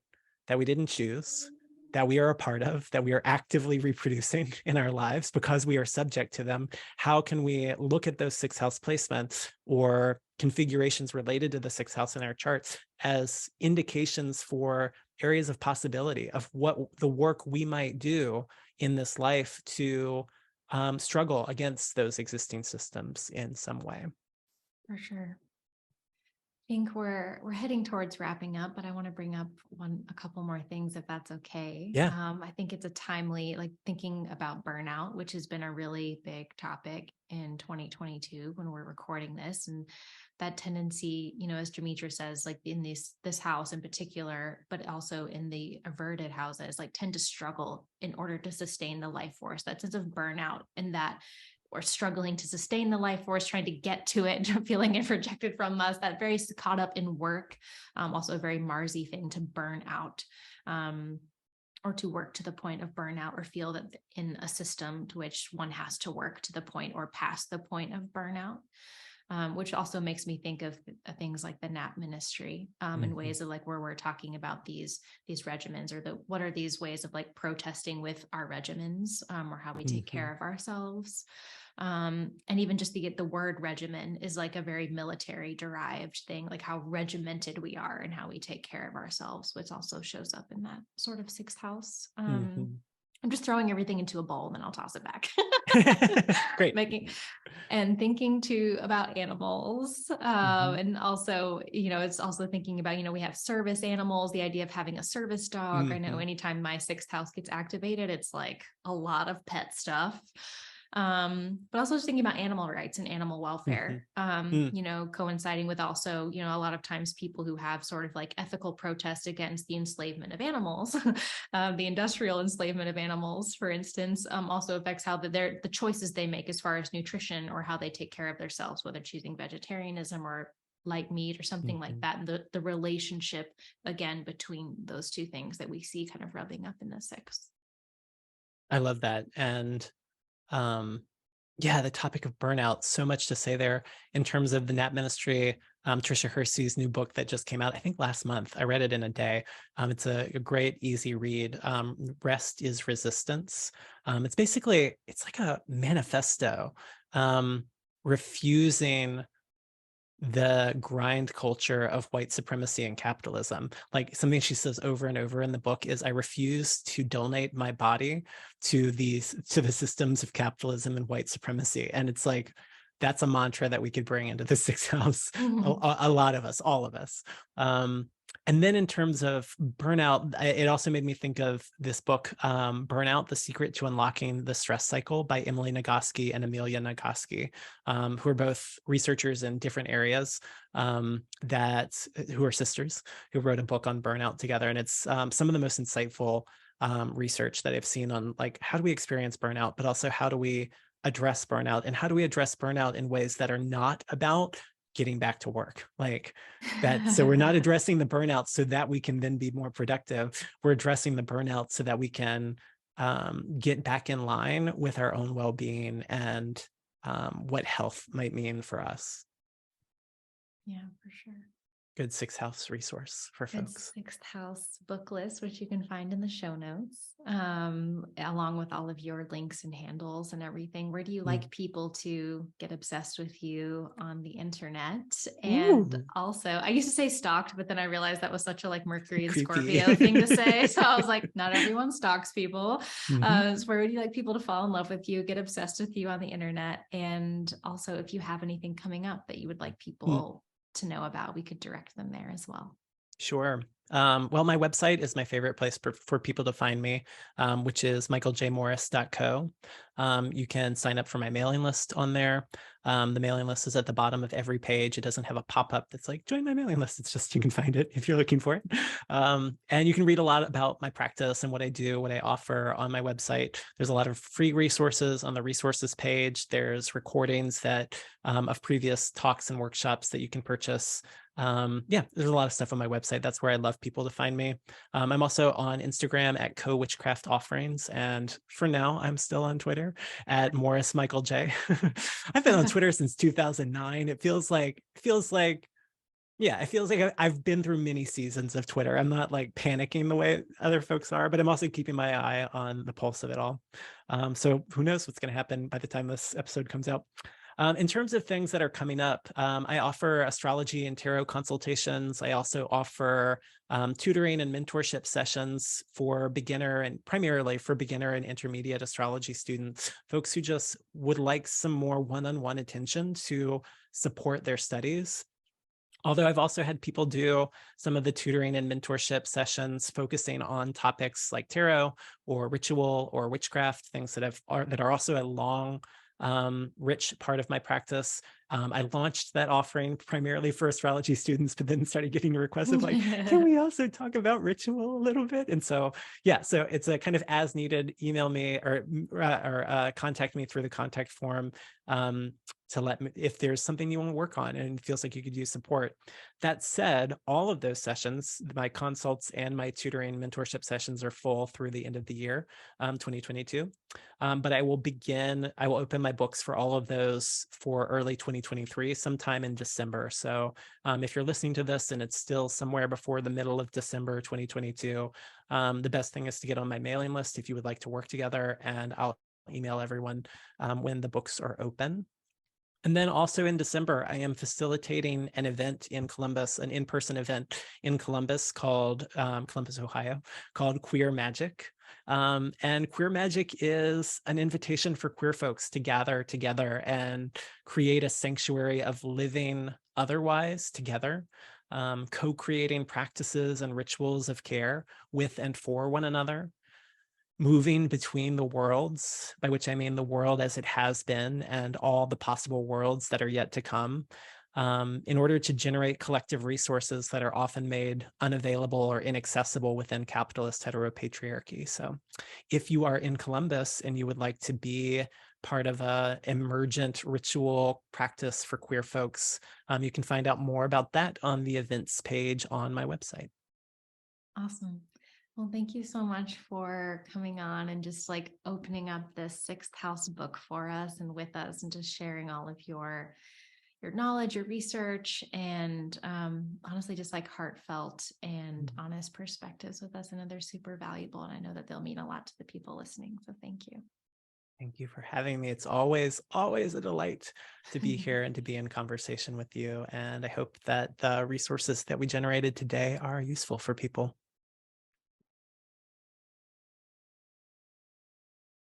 that we didn't choose, that we are a part of, that we are actively reproducing in our lives because we are subject to them. How can we look at those 6th house placements or configurations related to the 6th house in our charts as indications for areas of possibility of what the work we might do in this life to struggle against those existing systems in some way? For sure. I think we're heading towards wrapping up, but I want to bring up a couple more things if that's okay. Yeah. I think it's a timely, like thinking about burnout, which has been a really big topic in 2022 when we're recording this, and that tendency, as Demetra says, like in this house in particular, but also in the averted houses, like tend to struggle in order to sustain the life force, that sense of burnout, and that or struggling to sustain the life force, trying to get to it, feeling it projected from us, that very caught up in work, also a very Marsy thing to burn out, or to work to the point of burnout, or feel that in a system to which one has to work to the point or past the point of burnout, which also makes me think of things like the NAP ministry, in ways of like where we're talking about these regimens, or what are these ways of like protesting with our regimens, or how we take care of ourselves. And even just to get the word regimen is like a very military derived thing, like how regimented we are and how we take care of ourselves, which also shows up in that sort of 6th house. I'm just throwing everything into a bowl and then I'll toss it back. Great. Thinking too about animals, and also, it's also thinking about, we have service animals, the idea of having a service dog. I know anytime my 6th house gets activated, it's like a lot of pet stuff. But also just thinking about animal rights and animal welfare, Mm. you know, coinciding with also, you know, a lot of times people who have sort of like ethical protest against the enslavement of animals, the industrial enslavement of animals, for instance, also affects how the choices they make as far as nutrition or how they take care of themselves, whether choosing vegetarianism or light meat or something like that. And the relationship, again, between those two things that we see kind of rubbing up in the sixth. I love that. And yeah, the topic of burnout, so much to say there in terms of the Nap Ministry. Trisha Hersey's new book that just came out, I think last month. I read it in a day. It's a great, easy read. Rest is Resistance. It's basically, it's like a manifesto, refusing the grind culture of white supremacy and capitalism. Like something she says over and over in the book is, I refuse to donate my body to the systems of capitalism and white supremacy. And it's like, that's a mantra that we could bring into the sixth house. A lot of us, all of us. And then in terms of burnout, it also made me think of this book, Burnout, The Secret to Unlocking the Stress Cycle by Emily Nagoski and Amelia Nagoski, who are both researchers in different areas, who are sisters, who wrote a book on burnout together. And it's some of the most insightful research that I've seen on like, how do we experience burnout, but also how do we address burnout, and how do we address burnout in ways that are not about getting back to work, like that. So we're not addressing the burnout so that we can then be more productive. We're addressing the burnout so that we can get back in line with our own well-being and what health might mean for us. Yeah, for sure. Good sixth house resource for folks. Sixth house book list, which you can find in the show notes, along with all of your links and handles and everything. Where do you like people to get obsessed with you on the internet? And also, I used to say stalked, but then I realized that was such a like Mercury and Creepy. Scorpio thing to say. So I was like, not everyone stalks people. So where would you like people to fall in love with you, get obsessed with you on the internet? And also, if you have anything coming up that you would like people to know about, we could direct them there as well. Sure. Well, my website is my favorite place for people to find me, which is michaeljmorris.co. You can sign up for my mailing list on there. The mailing list is at the bottom of every page. It doesn't have a pop-up that's like, join my mailing list. It's just, you can find it if you're looking for it. And you can read a lot about my practice and what I do, what I offer on my website. There's a lot of free resources on the resources page. There's recordings that of previous talks and workshops that you can purchase. Yeah, there's a lot of stuff on my website. That's where I love people to find me. I'm also on Instagram at Co Witchcraft Offerings. And for now, I'm still on Twitter at Morris Michael J. I've been on Twitter since 2009. It feels like I've been through many seasons of Twitter. I'm not like panicking the way other folks are, but I'm also keeping my eye on the pulse of it all. So who knows what's going to happen by the time this episode comes out. In terms of things that are coming up, I offer astrology and tarot consultations. I also offer tutoring and mentorship sessions for beginner and primarily for beginner and intermediate astrology students, folks who just would like some more one-on-one attention to support their studies. Although I've also had people do some of the tutoring and mentorship sessions focusing on topics like tarot or ritual or witchcraft, things that are also a long, rich part of my practice. I launched that offering primarily for astrology students, but then started getting requests of like, can we also talk about ritual a little bit? And so, yeah, so it's a kind of as needed. Email me or contact me through the contact form to let me, if there's something you want to work on and it feels like you could use support. That said, all of those sessions, my consults and my tutoring mentorship sessions are full through the end of the year, 2022. But I will open my books for all of those for early 2023, sometime in December. So if you're listening to this and it's still somewhere before the middle of December 2022, the best thing is to get on my mailing list if you would like to work together, and I'll email everyone when the books are open. And then also in December, I am facilitating an event in Columbus, an in-person event in Columbus called Columbus, Ohio, called Queer Magic. And Queer Magic is an invitation for queer folks to gather together and create a sanctuary of living otherwise together, co-creating practices and rituals of care with and for one another. moving between the worlds, by which I mean the world as it has been and all the possible worlds that are yet to come, in order to generate collective resources that are often made unavailable or inaccessible within capitalist heteropatriarchy. So if you are in Columbus and you would like to be part of a emergent ritual practice for queer folks, you can find out more about that on the events page on my website. Awesome. Well, thank you so much for coming on and just like opening up this sixth house book for us and with us and just sharing all of your knowledge, your research, and honestly, just like heartfelt and honest perspectives with us. I know they're super valuable, and I know that they'll mean a lot to the people listening. So thank you. Thank you for having me. It's always a delight to be here and to be in conversation with you. And I hope that the resources that we generated today are useful for people.